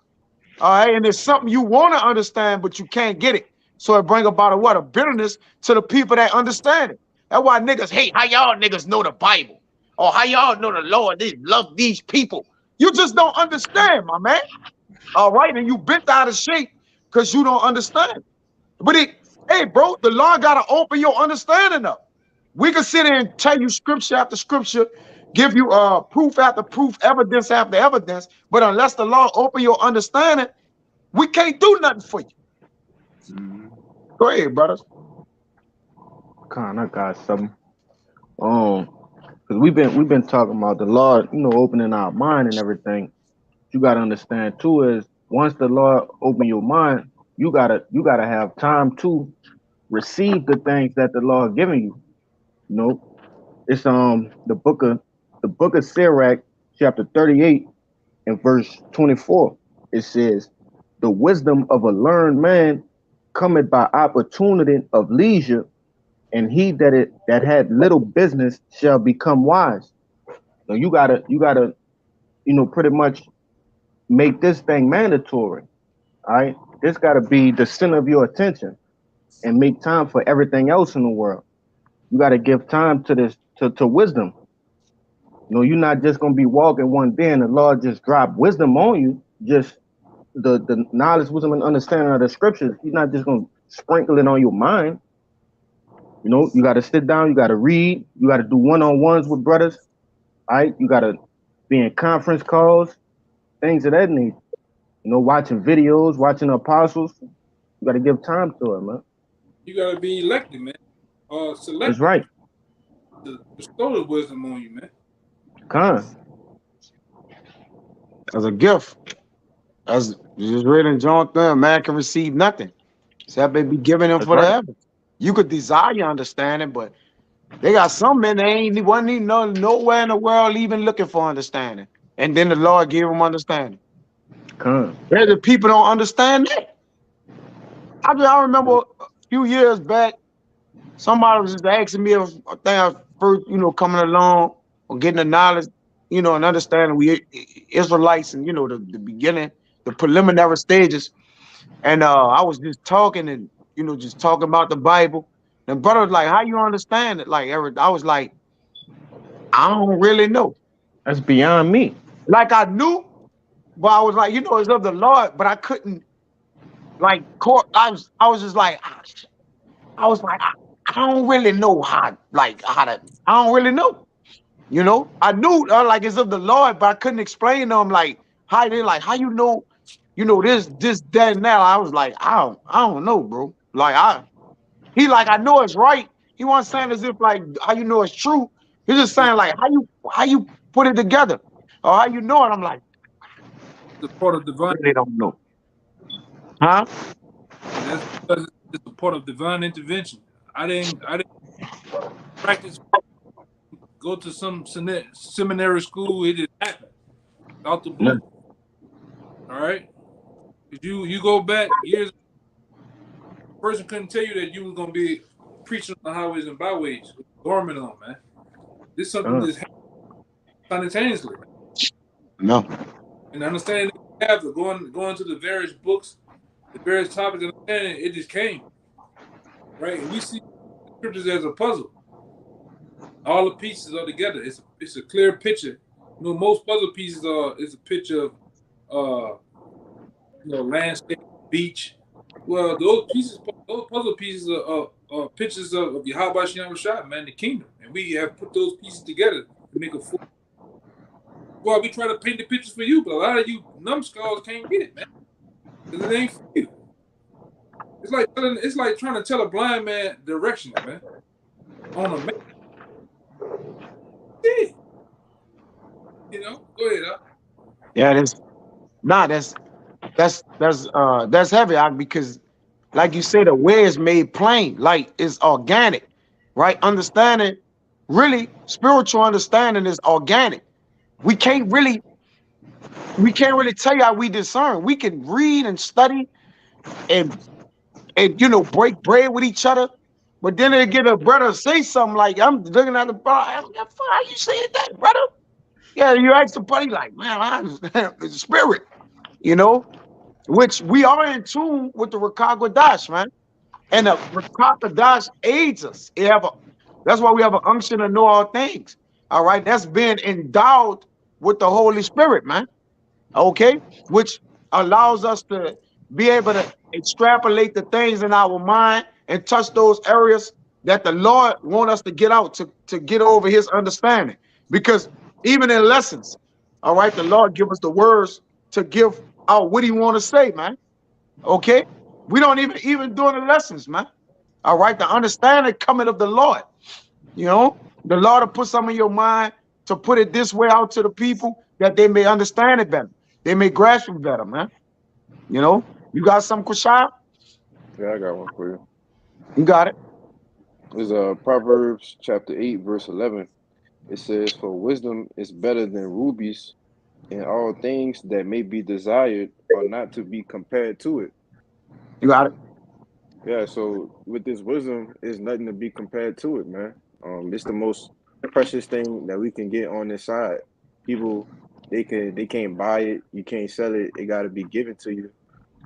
All right, and it's something you want to understand, but you can't get it. So it bring about a what? A bitterness to the people that understand it. That's why niggas hate how y'all niggas know the Bible or how y'all know the Lord. They love these people. You just don't understand, my man. All right, and you bent out of shape because you don't understand. But hey, bro, the Lord gotta open your understanding up. We can sit here and tell you scripture after scripture, give you proof after proof, evidence after evidence, but unless the Lord open your understanding, we can't do nothing for you. Mm-hmm. Go ahead, brothers. I got something. Because we've been talking about the Lord, opening our mind and everything. You gotta understand too is once the Lord open your mind, you gotta have time to receive the things that the Lord giving you. You know, it's the book of Sirach, chapter 38 and verse 24. It says, "The wisdom of a learned man cometh by opportunity of leisure, and he that had little business shall become wise." So you gotta pretty much make this thing mandatory. All right, this gotta be the center of your attention, and make time for everything else in the world. You gotta give time to this to wisdom. You're not just gonna be walking one day and the Lord just drop wisdom on you. Just the knowledge, wisdom, and understanding of the scriptures. He's not just gonna sprinkle it on your mind. You know, you got to sit down, you got to read, you got to do one-on-ones with brothers. All right, you got to be in conference calls, things of that nature. You know, watching videos, watching the apostles. You got to give time to it, man. You gotta be elected, man. That's Selected right. to bestow the wisdom on you, man. Con. as a gift. As just read in John 3, man can receive nothing except it be given him That's for the right. heaven. You could desire understanding, but they got some men that ain't wasn't even nowhere in the world even looking for understanding. And then the Lord gave them understanding. Con. Where the people don't understand that. I remember a few years back, somebody was just asking me if I think I first, coming along or getting the knowledge, and understanding we Israelites and the beginning, the preliminary stages. And I was just talking and just talking about the Bible. And brother was like, "How you understand it?" Like I was like, "I don't really know." That's beyond me. Like I knew, but I was like, it's of the Lord, but I couldn't like court. I was just like, I was like, I don't really know how to. I don't really know. I knew like it's of the Lord, but I couldn't explain to him like how they like how this, that, and that. I was like, I don't know, bro. Like he like I know it's right. He wasn't saying as if like how you know it's true. He's just It's saying like how you put it together or how you know it. I'm like, the part of I divine, really don't know, huh? and that's because it's a part of divine intervention. I didn't practice. Go to some seminary school. It just happened out the Yeah. blue. All right. If you go back years, a person couldn't tell you that you was gonna be preaching on the highways and byways with a garment on, man. This is something Con. that's happened simultaneously, man. No. And understanding that we have to going to the various books, the various topics, and understanding it just came right. And we see the scriptures as a puzzle. All the pieces are together. It's a clear picture. Most puzzle pieces are is a picture of uh landscape, beach. Well, those puzzle pieces are pictures of Yahweh Shem Rashad, man, the kingdom, and we have put those pieces together to make a full. Well, we try to paint the pictures for you, but a lot of you numbskulls can't get it, man, because it ain't for you. It's like trying to tell a blind man directions, man, on a map. Yeah. Go ahead, Yeah, that's heavy, because like you said, the way is made plain, like it's organic, right? Understanding, really, spiritual understanding is organic. We can't really, we can't really tell you how we discern. We can read and study and break bread with each other, but then they get a brother say something like, "I'm looking at the bar. How you saying that, brother?" Yeah, you ask the buddy like, "Man, I understand the spirit," you know, which we are in tune with the Rakakwadash, man. And the Rakakadash aids us. That's why we have an unction to know all things. All right. That's been endowed with the Holy Spirit, man. Okay. Which allows us to be able to extrapolate the things in our mind and touch those areas that the Lord want us to get out to get over his understanding. Because even in lessons, all right, the Lord give us the words to give out what he want to say, man. Okay. We don't even during the lessons, man. All right. The understanding coming of the Lord. The Lord will put some in your mind to put it this way out to the people that they may understand it better. They may grasp it better, man. You got some, Kushai? Yeah, I got one for you. You got it. It's Proverbs chapter 8, verse 11. It says, "For wisdom is better than rubies, and all things that may be desired are not to be compared to it." You got it. Yeah, so with this wisdom, is nothing to be compared to it, man. It's the most precious thing that we can get on this side. People, they can't buy it, you can't sell it. It got to be given to you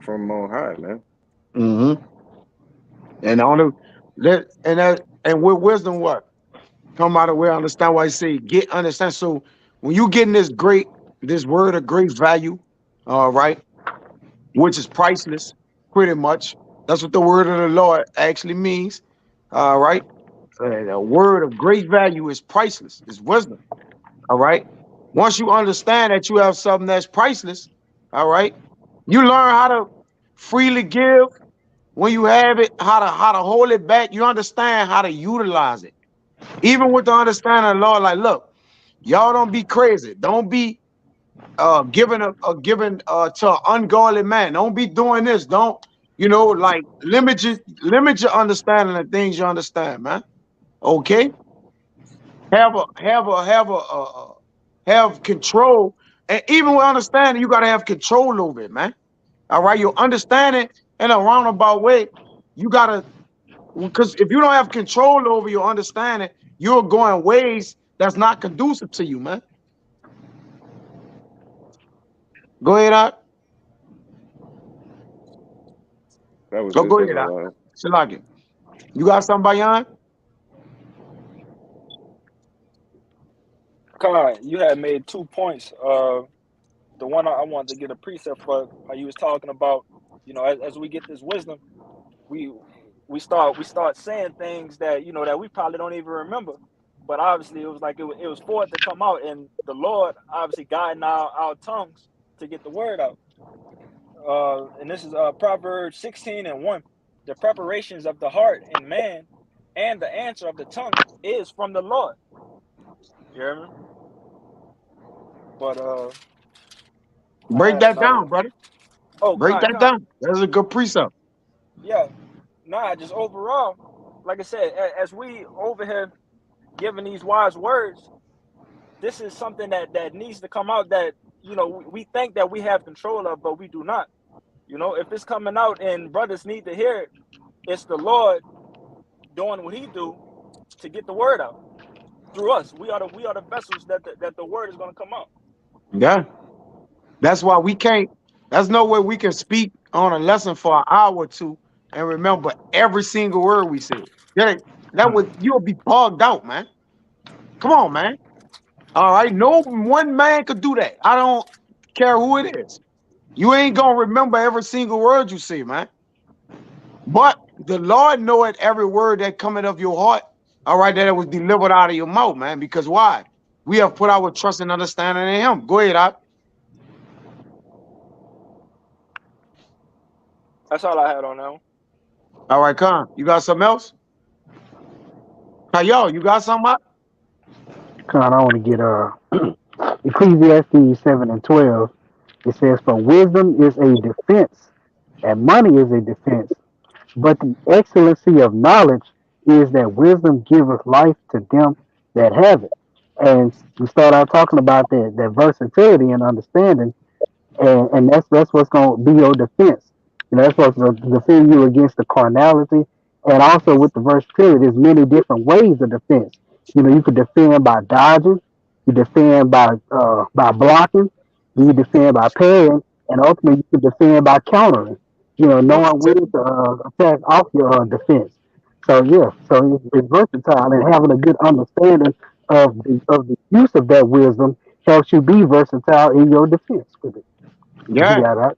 from on high, man. Mm-hmm. And on and with wisdom, what? Come out of where understand why I say get understand. So when you getting this word of great value, all right. which is priceless, pretty much. That's what the word of the Lord actually means. All right. A word of great value is priceless, is wisdom. All right. Once you understand that you have something that's priceless, all right, you learn how to freely give when you have it, how to hold it back. You understand how to utilize it. Even with the understanding of the Lord, like, look, y'all don't be crazy. Don't be giving a giving to an ungodly man. Don't be doing this. Don't, like limit your understanding of things you understand, man. Okay? Have control. And even with understanding, you gotta have control over it, man. All right, you understand it in a roundabout way. You gotta, because if you don't have control over your understanding, you're going ways that's not conducive to you, man. Go ahead, out. That was Oh, it. go That's ahead, out. all I have. Salaki. You got somebody on? Kai, you had made 2 points. The one I wanted to get a precept for how you was talking about, as we get this wisdom, we we start saying things that that we probably don't even remember. But obviously, it was like it was for it to come out, and the Lord obviously guiding our tongues to get the word out. And this is Proverbs 16:1. The preparations of the heart in man, and the answer of the tongue is from the Lord. You hear me? But I Break had that another down, one. brother. Oh, Break Con, that Con. down. That's a good precept. Yeah. Nah, just overall, like I said, as we over here giving these wise words, this is something that needs to come out that we think that we have control of, but we do not. If it's coming out and brothers need to hear it, it's the Lord doing what He do to get the word out through us. We are the vessels that the word is going to come out. Yeah. That's why we can't, there's no way we can speak on a lesson for an hour or two and remember every single word we said. That would, you'll be bogged out, man. Come on, man. All right. No one man could do that. I don't care who it is. You ain't gonna remember every single word you say, man. But the Lord knoweth every word that cometh of your heart. All right, that it was delivered out of your mouth, man. Because why? We have put our trust and understanding in Him. Go ahead, Op. That's all I had on that one. All right, Con. You got something else? Hey, yo, you got something, Op? Con, I want to get Ecclesiastes 7:12. It says, "For wisdom is a defense, and money is a defense. But the excellency of knowledge is that wisdom giveth life to them that have it." And we start out talking about that versatility and understanding, and that's what's going to be your defense. That's what's going to defend you against the carnality, and also with the versatility, there's many different ways of defense. You could defend by dodging, you defend by blocking, you defend by parrying, and ultimately you could defend by countering. Knowing when to attack off your defense. So yeah, so it's versatile, and having a good understanding of the use of that wisdom helps you be versatile in your defense with it. Yeah, Yeah, that.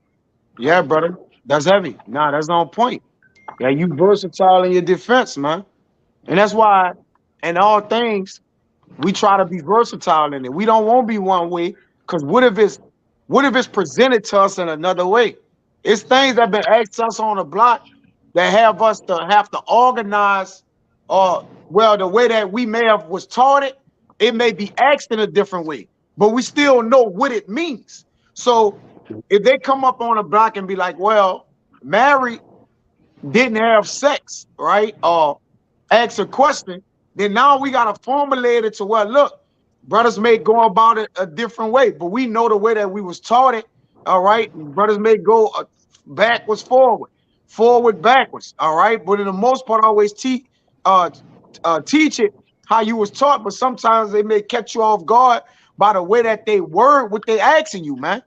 yeah, brother. That's heavy. Nah, that's on point. Yeah, you versatile in your defense, man. And that's why in all things, we try to be versatile in it. We don't want to be one way, because what if it's presented to us in another way? It's things that been asked us on the block that have us to have to organize, or well, the way that we may have was taught it, it may be asked in a different way, but we still know what it means. So if they come up on a block and be like, well, Mary didn't have sex, right? Or ask a question, then now we got to formulate it to where, look, brothers may go about it a different way, but we know the way that we was taught it, all right? Brothers may go backwards, forward, backwards, all right? But in the most part, always uh, teach it how you was taught, but sometimes they may catch you off guard by the way that they word what they asking you, man.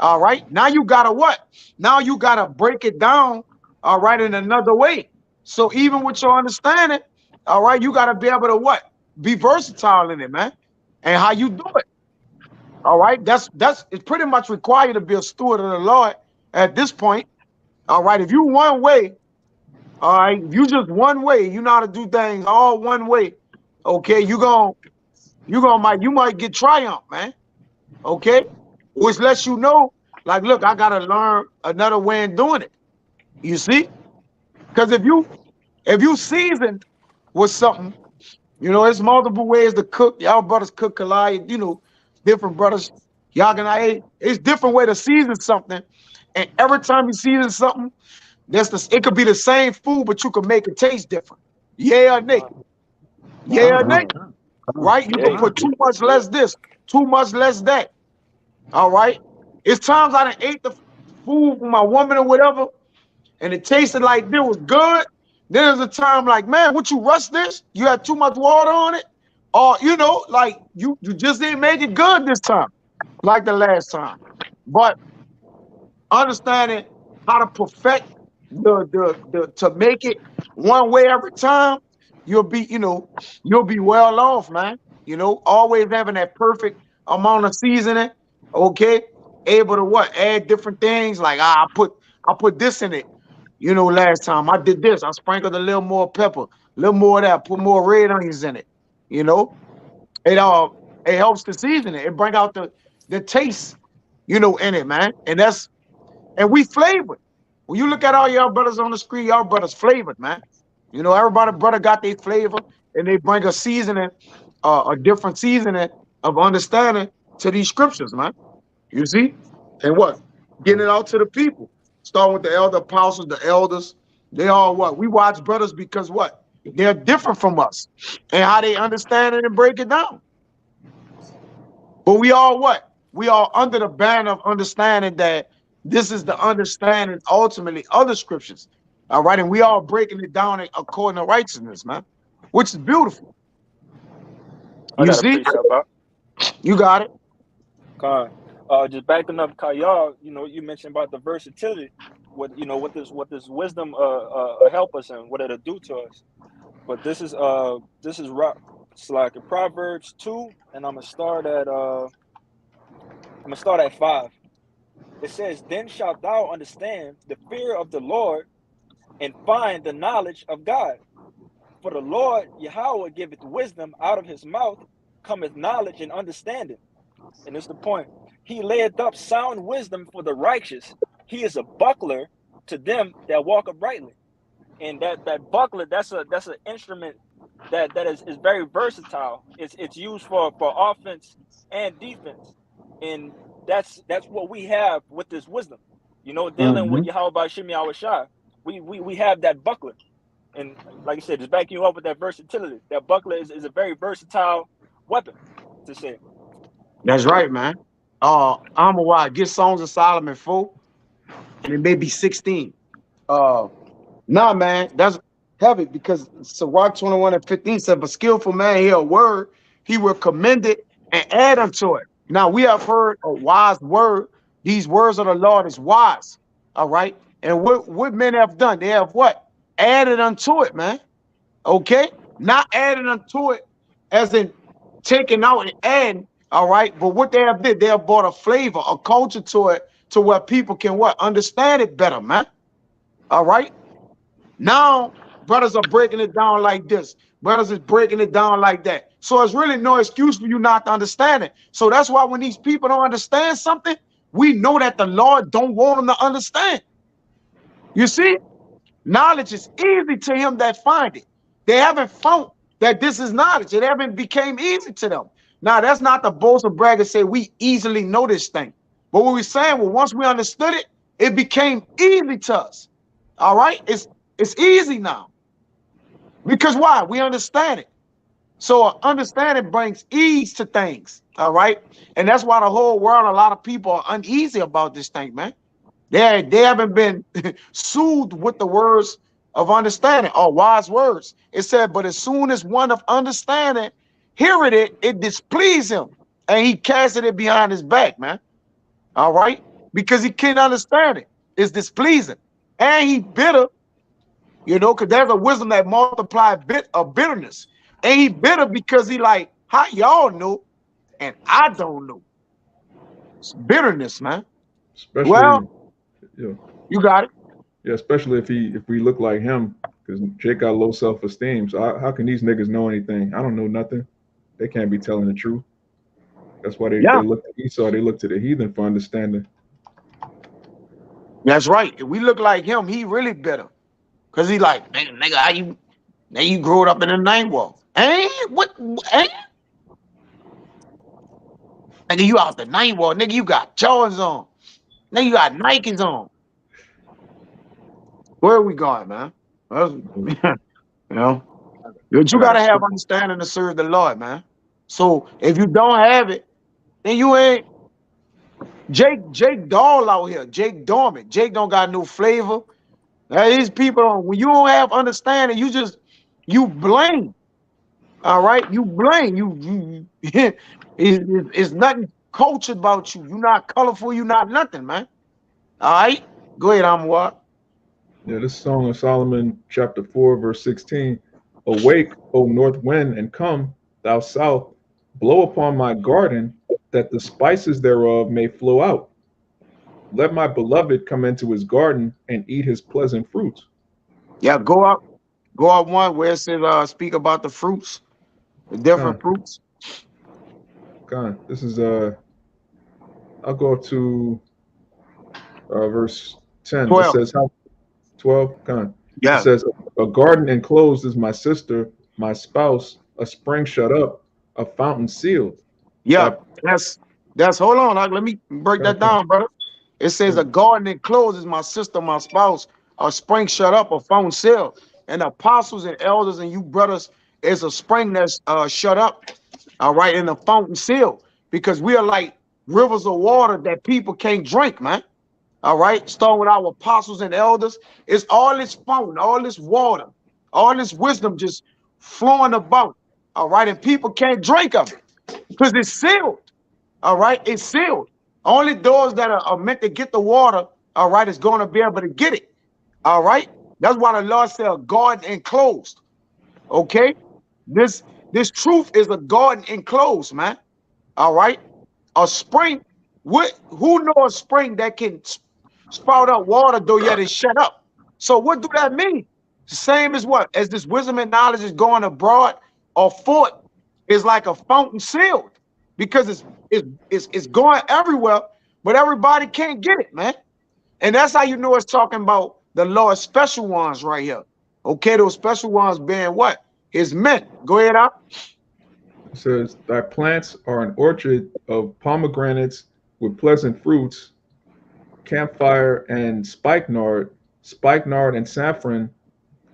All right. Now you gotta what? Now you gotta break it down, all right, in another way. So even with your understanding, all right, you gotta be able to what? Be versatile in it, man. And how you do it. All right. That's it's pretty much required to be a steward of the Lord. at this point. All right, if you one way, all right, if you just one way, you know how to do things all one way. Okay, you might get triumph, man. Okay, which lets you know, like, look, I gotta learn another way in doing it. You see, because if you seasoned with something, there's multiple ways to cook. Y'all brothers cook collide, different brothers. Y'all can it's different way to season something. And every time you season something, it could be the same food, but you can make it taste different. Yeah or nay? Yeah or Come, nay? Uh-huh. come, Right? You can Yeah. put too much Yeah. less this, too much less that. All right. It's times I done ate the food for my woman or whatever, and it tasted like it was good. Then there's a time like, man, what you rush this? You had too much water on it, or like you just didn't make it good this time, like the last time. But understanding how to perfect the to make it one way every time, you'll be you'll be well off, man. Always having that perfect amount of seasoning. Okay, able to what add different things like I put this in it. Last time I did this, I sprinkled a little more pepper, a little more of that, put more red onions in it. You know, it helps to season it. It bring out the taste, in it, man. And we flavored. When you look at all y'all brothers on the screen, y'all brothers flavored, man. Everybody brother got their flavor, and they bring a seasoning, a different seasoning of understanding to these scriptures, man. You see? And what? Getting it out to the people. Starting with the elder apostles, the elders. They all what? We watch brothers because what? They're different from us and how they understand it and break it down. But we all what? We all under the banner of understanding that this is the understanding ultimately of the scriptures. All right. And we all breaking it down according to righteousness, man, which is beautiful. I You got a see? precept out. You got it. Con. Just backing up Kayal, you mentioned about the versatility, what this wisdom help us and what it'll do to us. But this is rock. It's like in Proverbs 2, and I'm gonna start at 5. It says, "Then shalt thou understand the fear of the Lord, and find the knowledge of God. For the Lord Yahweh giveth wisdom; out of his mouth cometh knowledge and understanding." And it's the point. He layeth up sound wisdom for the righteous. He is a buckler to them that walk uprightly. And that buckler, that's an instrument that is very versatile. It's used for offense and defense. And that's what we have with this wisdom. Dealing Mm-hmm. with Yahweh Shimi Awashai, we have that buckler. And like I said, just backing you up with that versatility. That buckler is a very versatile weapon, to say. That's right, man. I'm a while. Get Songs of Solomon 4, and it may be 16. Uh nah, man, that's heavy because Sirach 21 and 15 said, "But skillful man hear a word, he will commend it and add unto it." Now we have heard a wise word. These words of the Lord is wise. All right. And what men have done, they have what? Added unto it, man. Okay, not adding unto it as in taking out and adding. All right, but what they have did, they have brought a flavor, a culture to it, to where people can what understand it better, man. All right, now brothers are breaking it down like this. Brothers is breaking it down like that. So it's really no excuse for you not to understand it. So that's why when these people don't understand something, we know that the Lord don't want them to understand. You see? Knowledge is easy to him that find it. They haven't found that this is knowledge. It haven't became easy to them. Now, that's not the boast of brag to say we easily know this thing. But what we're saying, well, once we understood it, it became easy to us. All right? It's easy now. Because why? We understand it. So understanding brings ease to things. All right. And that's why the whole world, a lot of people are uneasy about this thing, man. They haven't been soothed with the words of understanding or wise words. It said, but as soon as one of understanding heareth it, it displeased him. And he casted it behind his back, man. All right? Because he can't understand it. It's displeasing. And he bitter, because there's a wisdom that multiplies bitterness. And he bitter because he like, how y'all know and I don't know. It's bitterness, man. Especially Well, Yeah. You got it. Yeah, especially if we look like him, because Jake got low self esteem. So how can these niggas know anything? I don't know nothing. They can't be telling the truth. That's why they Yeah, look to Esau. They look to the heathen for understanding. that's right. If we look like him, he really better. Cause he like, nigga, how you now you grew up in a nine wall. What nigga, you out the nine wall, nigga, you got Jordans on. Nigga, you got Nikes on. Where are we going, man? So, You know, but I you got a gotta have script. understanding to serve the Lord, man. So if you don't have it, then you ain't Jake Doll out here. Jake dormant. Jake don't got no flavor. Now, these people don't, when you don't have understanding, you blame. All right, you blame it's nothing cultured about you. You're not colorful. You're not nothing, man. All right, go ahead, Amwar. yeah, this Song of Solomon, chapter 4, verse 16. Awake, O north wind, and come, thou south, blow upon my garden, that the spices thereof may flow out. Let my beloved come into his garden and eat his pleasant fruits. Yeah, go up one where it says speak about the fruits, the different Con, fruits. con. This is I'll go up to verse 10. It 12. says how 12. Con. It Yeah, says a garden enclosed is my sister, my spouse, a spring shut up, a fountain sealed. yeah. Thy That's hold on. Let me break con, that con, down, brother. It says a con, garden enclosed is my sister, my spouse, a spring shut up, a phone sealed. And apostles and elders and you brothers is a spring that's shut up, all right, in the fountain sealed. Because we are like rivers of water that people can't drink, man. All right, starting with our apostles and elders, it's all this fountain, all this water, all this wisdom just flowing about. All right, and people can't drink of it because it's sealed. All right, it's sealed. Only those that are meant to get the water, all right, is going to be able to get it. All right, that's why the Lord said, "Garden enclosed." Okay, this this truth is a garden enclosed, man. All right, a spring. What? Who know a spring that can spout up water though yet it's shut up? So what do that mean? The same as what? As this wisdom and knowledge is going abroad or forth is like a fountain sealed because it's going everywhere, but everybody can't get it, man. And that's how you know it's talking about the Lord's special ones right here. Okay, those special ones being what? His men. Go ahead out. It says, thy plants are an orchard of pomegranates with pleasant fruits, camphire and spikenard and saffron,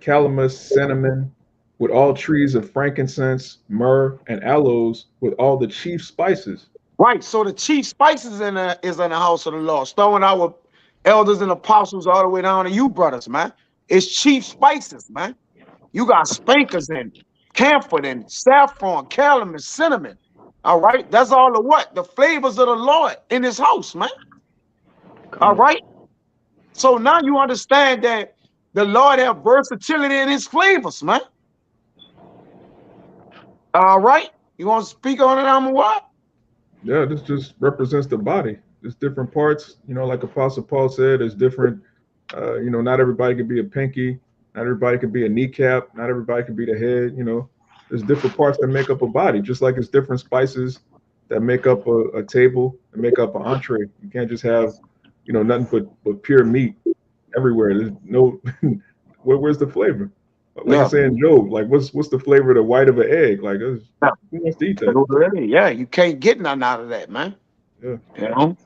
calamus, cinnamon, with all trees of frankincense, myrrh, and aloes, with all the chief spices. Right. So the chief spices is in the house of the Lord. Starting our elders and apostles all the way down to you, brothers, man. It's chief spices, man. You got spankers and camphor and saffron, calamus, cinnamon. All right. That's all the what? The flavors of the Lord in his house, man. All right. So now you understand that the Lord have versatility in his flavors, man. All right. You want to speak on it, I'm what? Yeah, this just represents the body. There's different parts, like Apostle Paul said, there's different, not everybody can be a pinky, not everybody can be a kneecap, not everybody can be the head. There's different parts that make up a body, just like it's different spices that make up a table and make up an entree. You can't just have, nothing but pure meat everywhere. There's no, where's the flavor? Like Yeah. it's saying Job, like what's the flavor of the white of an egg? Like who wants to eat that? Yeah, you can't get nothing out of that, man. Yeah. You know?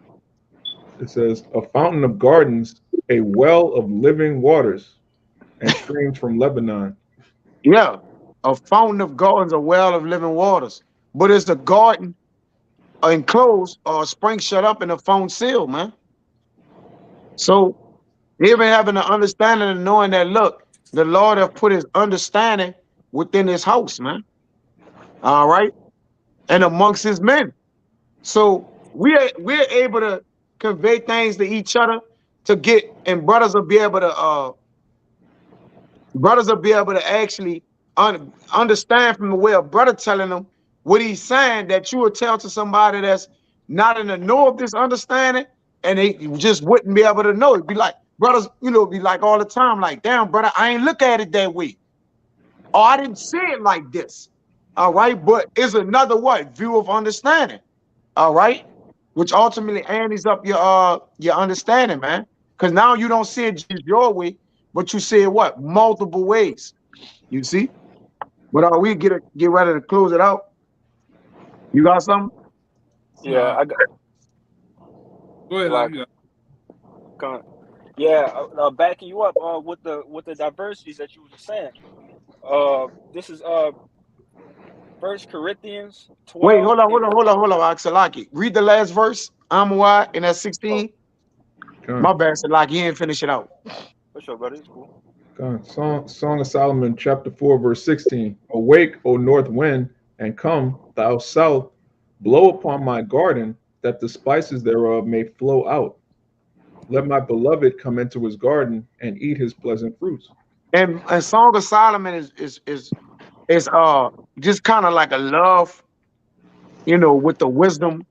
It says, a fountain of gardens, a well of living waters, and streams from Lebanon. Yeah. A fountain of gardens, a well of living waters. But it's a garden enclosed or a spring shut up in a fountain seal, man. So even having the understanding and knowing that, look, the Lord have put his understanding within his house, man. All right. And amongst his men. So we're able to convey things to each other to get, and brothers will be able to actually understand from the way a brother telling them what he's saying, that you will tell to somebody that's not in the know of this understanding, and they just wouldn't be able to know. It'd be like brothers, be like all the time, like, damn, brother, I ain't look at it that way. Or I didn't see it like this. All right, but it's another what view of understanding. All right, which ultimately ends up your understanding, man. Because now you don't see it just your way, but you see it what multiple ways. You see, but we get ready to close it out. You got something? Yeah, Nah, I got go ahead. like You got yeah, backing you up with the diversities that you were just saying. This is First Corinthians Wait, 12 hold on, and Axelaki. Read the last verse. Amawai in that 16. Con, My bad, Salaki. He didn't finish it out. for sure, brother. It's cool. con. Song of Solomon, chapter 4, verse 16. Awake, O north wind, and come, thou south, blow upon my garden, that the spices thereof may flow out. Let my beloved come into his garden and eat his pleasant fruits. And Song of Solomon is just kind of like a love, with the wisdom,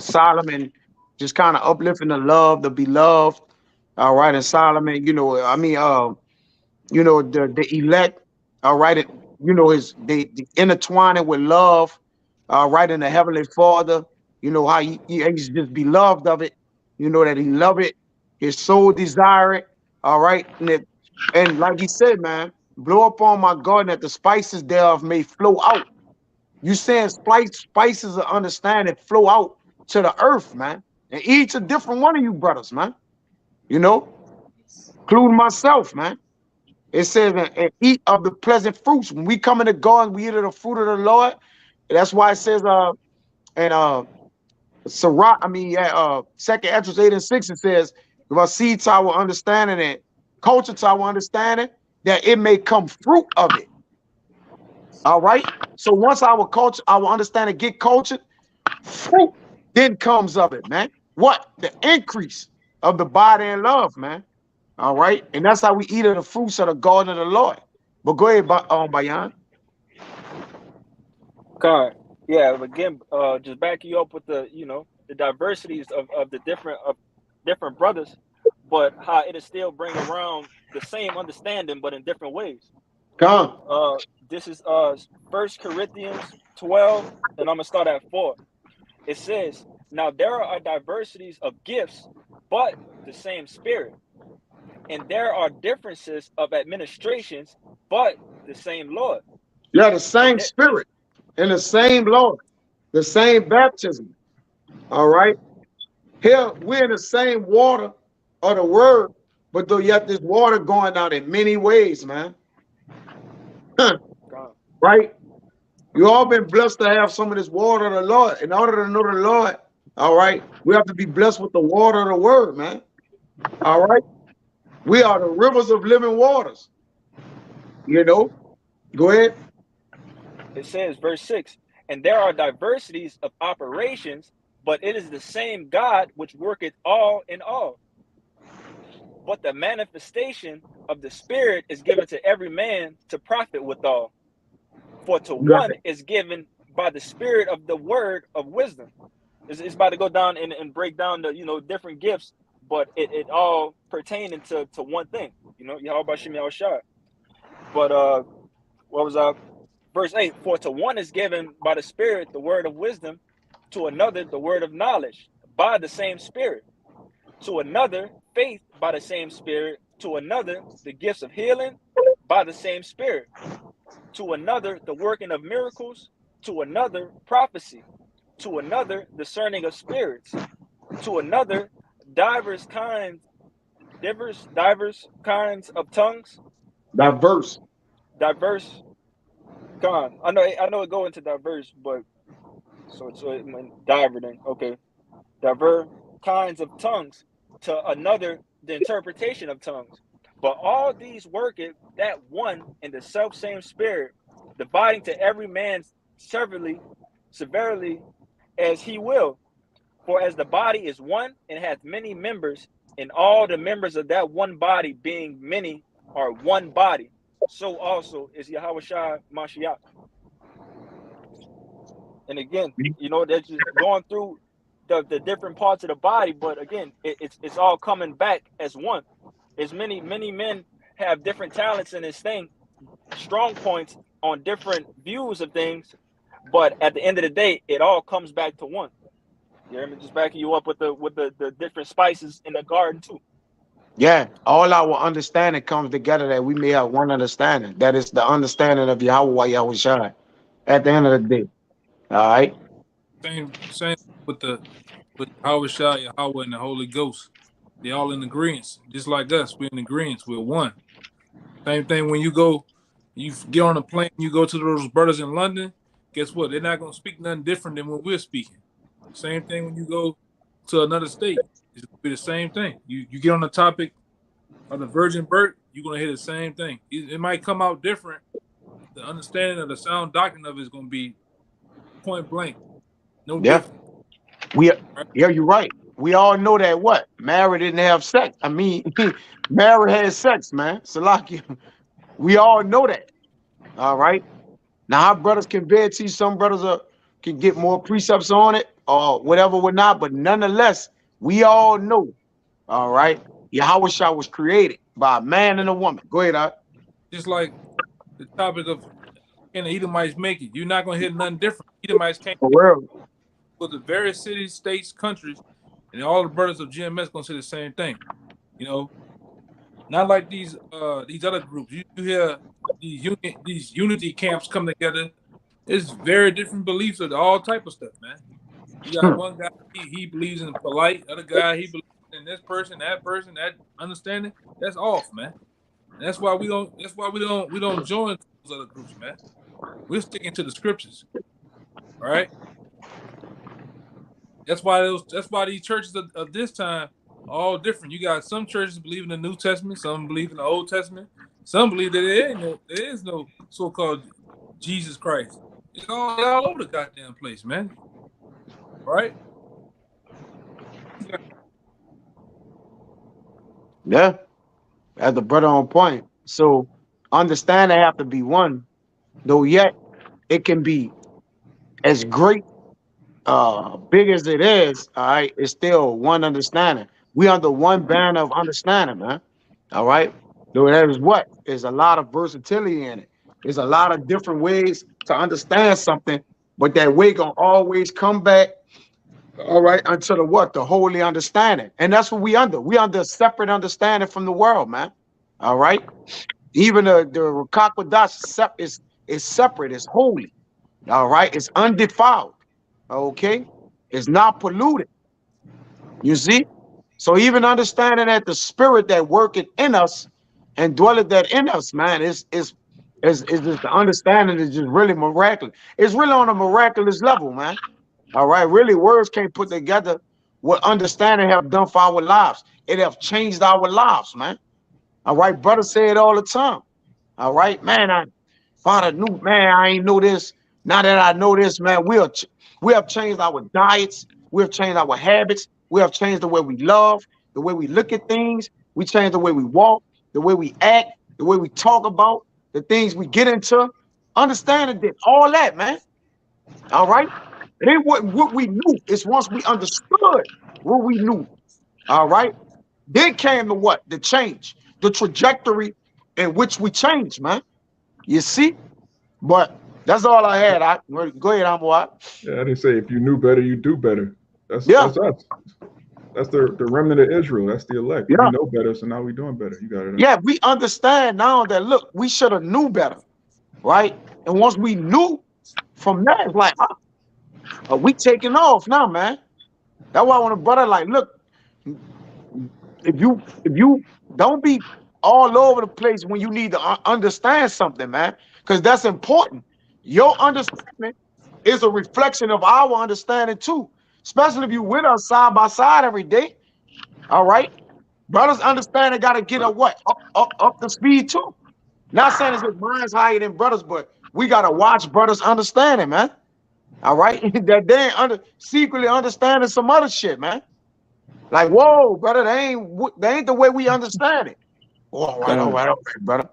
Solomon just kind of uplifting the love, the beloved. All right, and Solomon, the elect, all right, his they intertwining with love, all right, in the heavenly Father, how he's just beloved of it, that he love it, his soul desire it, all right, and like he said, man, blow upon my garden that the spices thereof may flow out. You saying spices of understanding flow out to the earth, man, and each a different one of you brothers, man, you know, including myself, man. It says, and eat of the pleasant fruits. When we come in the garden, we eat of the fruit of the Lord. That's why it says, and Sirach, second Esdras 8 and 6, it says, give us seed to our understanding and culture to our understanding, that it may come fruit of it. All right. So once our culture, our understanding get cultured, fruit then comes of it, man. What? The increase of the body and love, man. All right. And that's how we eat of the fruits of the garden of the Lord. But go ahead, Bayan. God, yeah. Again, just backing you up with the diversities of the different brothers, but how it'll still bring around the same understanding, but in different ways. Come. Uh, this is First Corinthians 12, and I'm gonna start at 4. It says, "Now there are diversities of gifts, but the same Spirit, and there are differences of administrations, but the same Lord, Yeah, the and same there, spirit and the same Lord, the same baptism. All right. Here we're in the same water of the word, but though yet this water going out in many ways, man. God, Right? You all been blessed to have some of this water of the Lord. In order to know the Lord, all right, we have to be blessed with the water of the word, man. All right. We are the rivers of living waters. Go ahead. it says, verse 6, and there are diversities of operations, but it is the same God which worketh all in all. But the manifestation of the Spirit is given to every man to profit withal. For to Got one is given by the Spirit of the word of wisdom. It's about to go down and break down the different gifts, but it all pertaining to one thing. Yahweh Shem Shah. But what was verse 8? For to one is given by the Spirit the word of wisdom, to another the word of knowledge by the same Spirit, to another faith by the same Spirit, to another the gifts of healing by the same Spirit, to another the working of miracles, to another prophecy, to another discerning of spirits, to another divers kinds divers kinds of tongues, diverse. diverse kind. I know it go into diverse, but so it meant diver then. Okay. Diverse kinds of tongues, to another the interpretation of tongues. But all these worketh that one in the self same spirit, dividing to every man severely as he will. For as the body is one and hath many members, and all the members of that one body being many are one body, so also is Yahweh Shai Mashiach. And again, that's just going through the different parts of the body, but again, it's all coming back as one. As many men have different talents in this thing, strong points on different views of things, but at the end of the day, it all comes back to one. You hear me? Just backing you up with the different spices in the garden too. Yeah, all our understanding comes together that we may have one understanding. That is the understanding of Yahweh Yahushua at the end of the day. All right. Same with Yahweh Shai, Yahweh, and the Holy Ghost. They all in agreement. Just like us, we're in agreement. We're one. Same thing when you get on a plane, you go to those brothers in London. Guess what? They're not gonna speak nothing different than what we're speaking. Same thing when you go to another state. It's gonna be the same thing. You get on the topic of the virgin birth, you're gonna hear the same thing. It might come out different. The understanding of the sound doctrine of it is gonna be point blank, no Yeah. different. We Right? yeah, you're right. We all know that what? Mary didn't have sex. I mean, Mary had sex, man. Salaki. We all know that. All right. Now our brothers can bear to you. Some brothers can get more precepts on it or whatever, whatnot. But nonetheless, we all know. All right. Yahweh Shah was created by a man and a woman. Go ahead, Art. Just like the topic of can the Edomites make it? You're not gonna hear nothing different. Edomites can't For make real. it. For the various cities, states, countries, and all the brothers of GMS gonna say the same thing. You know, not like these other groups. You hear these unity camps come together. It's very different beliefs of all type of stuff, man. You got one guy he believes in polite, other guy he believes in this person, that understanding. That's off, man. And that's why we don't join those other groups, man. We're sticking to the scriptures, all right? That's why these churches of this time are all different. You got some churches believe in the New Testament, some believe in the Old Testament, some believe that there is no so-called Jesus Christ. It's all over the goddamn place, man. All right? Yeah. As the brother on point. So understand they have to be one, though yet it can be as great, big as it is, all right, it's still one understanding. We under one banner of understanding, man. All right. Though that is what? There's a lot of versatility in it. There's a lot of different ways to understand something, but that way gonna always come back, all right, until the what? The holy understanding. And that's what we under. We under a separate understanding from the world, man. All right. Even the Rakakwadash is separate, it's holy. All right, it's undefiled. Okay, it's not polluted. You see? So even understanding that the spirit that worketh in us and dwelleth that in us, man, is just the understanding is just really miraculous. It's really on a miraculous level, man. All right, really, words can't put together what understanding have done for our lives. It have changed our lives, man. All right, brother say it all the time. All right, man. I Father knew, man. I ain't know this. Now that I know this, man, we have changed our diets. We have changed our habits. We have changed the way we love, the way we look at things. We changed the way we walk, the way we act, the way we talk about the things we get into. Understanding this, all that, man. All right. It ain't what we knew. It's once we understood what we knew. All right. Then came the what? The change, the trajectory in which we changed, man. You see? But that's all I had. Go ahead, Amwat. Yeah, they say if you knew better, you do better. Yeah, That's us. That's the remnant of Israel. That's the elect. We yeah, know better, so now we doing better. You got it. yeah. We understand now that look, we should have knew better, right? And once we knew from that, it's like, we taking off now, man. That's why I want to brother like, look, if you don't be all over the place when you need to understand something, man, because that's important. Your understanding is a reflection of our understanding too, especially if you with us side by side every day. All right, brothers understanding got to get a what up the speed too. Not saying it's with minds higher than brothers, but we got to watch brothers understanding, man. All right, that they ain't secretly understanding some other shit, man. Like, whoa, brother, they ain't the way we understand it. Oh, all right, brother.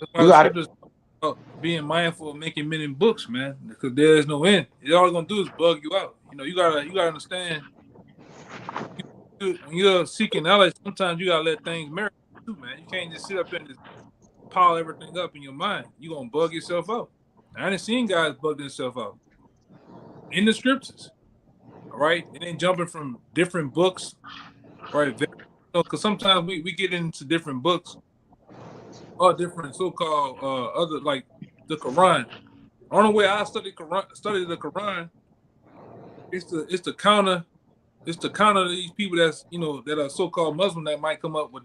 That's why You the got it. scriptures talk about being mindful of making many books, man, because there is no end. All it's gonna do is bug you out. You know, you gotta understand. When you're seeking knowledge, sometimes you gotta let things marinate too, man. You can't just sit up and just pile everything up in your mind. You're gonna bug yourself out. I ain't seen guys bug themselves out in the scriptures. All right, it ain't jumping from different books, right? Because sometimes we get into different books or different so-called other like the Quran. The only way I study the Quran is to counter these people that's that are so-called Muslim that might come up with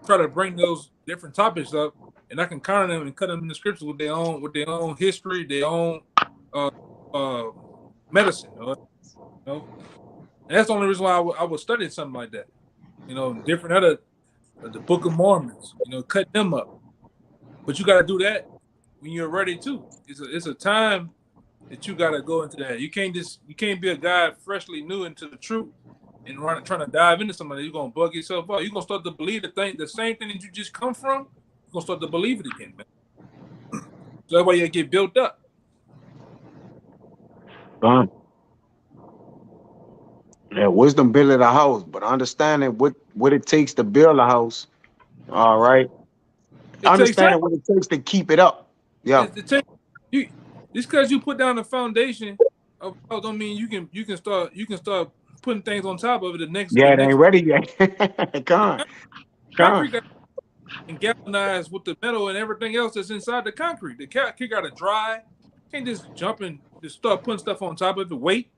try to bring those different topics up, and I can counter them and cut them in the scriptures with their own history, their own uh, uh, medicine, and that's the only reason why I would study something like that. Different other the Book of Mormons, cut them up. But you got to do that when you're ready too. It's a time that you got to go into that. You can't be a guy freshly new into the truth and trying to dive into somebody. You're gonna bug yourself out. You're gonna start to believe the same thing that you just come from. You're gonna start to believe it again, man. So that's why you get built up. Yeah, wisdom building a house, but understanding what it takes to build a house. All right. It takes time. Understanding what it takes to keep it up. Yeah. It takes you just because you put down the foundation of don't mean you can start putting things on top of it. Yeah, it ain't ready yet. Concrete got and galvanized with the metal and everything else that's inside the concrete. The concrete got to dry. You can't just jump and just start putting stuff on top of it. Wait.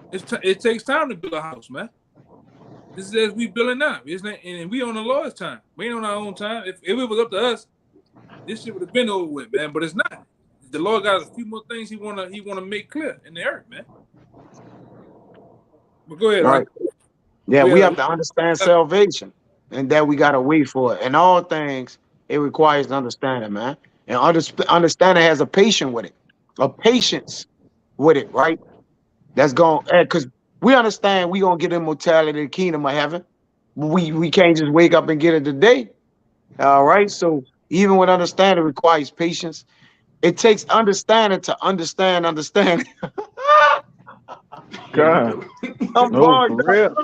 It takes time to build a house, man. This is as we building now, isn't it? And we on the Lord's time. We ain't on our own time. If it was up to us, this shit would have been over with, man. But it's not. The Lord got a few more things He wanna make clear in the earth, man. But go ahead, right? Yeah, we have to understand salvation, and that we gotta wait for it. And all things, it requires understanding, man. And understanding has a patience with it, right? That's going because we understand we gonna get immortality in the kingdom of heaven. We can't just wake up and get it today. All right. So even with understanding requires patience. It takes understanding to understand. God. I'm No, bogged for real.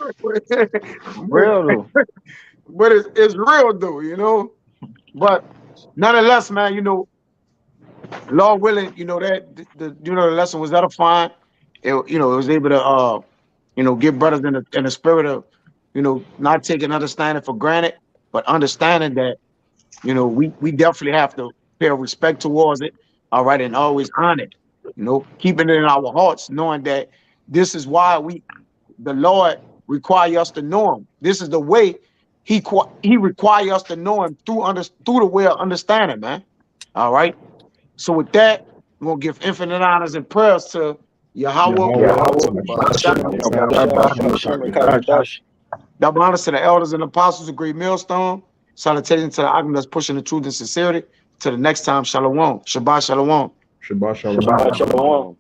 Real though. but it's real though, But nonetheless, man, Lord willing, that the lesson was edifying. It was able to give brothers in the spirit of, not taking understanding for granted, but understanding that, we definitely have to pay respect towards it, all right, and always honor it, keeping it in our hearts, knowing that this is why the Lord require us to know Him. This is the way He require us to know Him through the way of understanding, man. All right. So with that, we're gonna give infinite honors and prayers to Yahweh. Double honors to the elders and apostles of Great Millstone. Salutations to the Agam that's pushing the truth and sincerity. Till the next time, Shalom. Shabbat Shalom. Shabbat shalom. Shabbat shalom.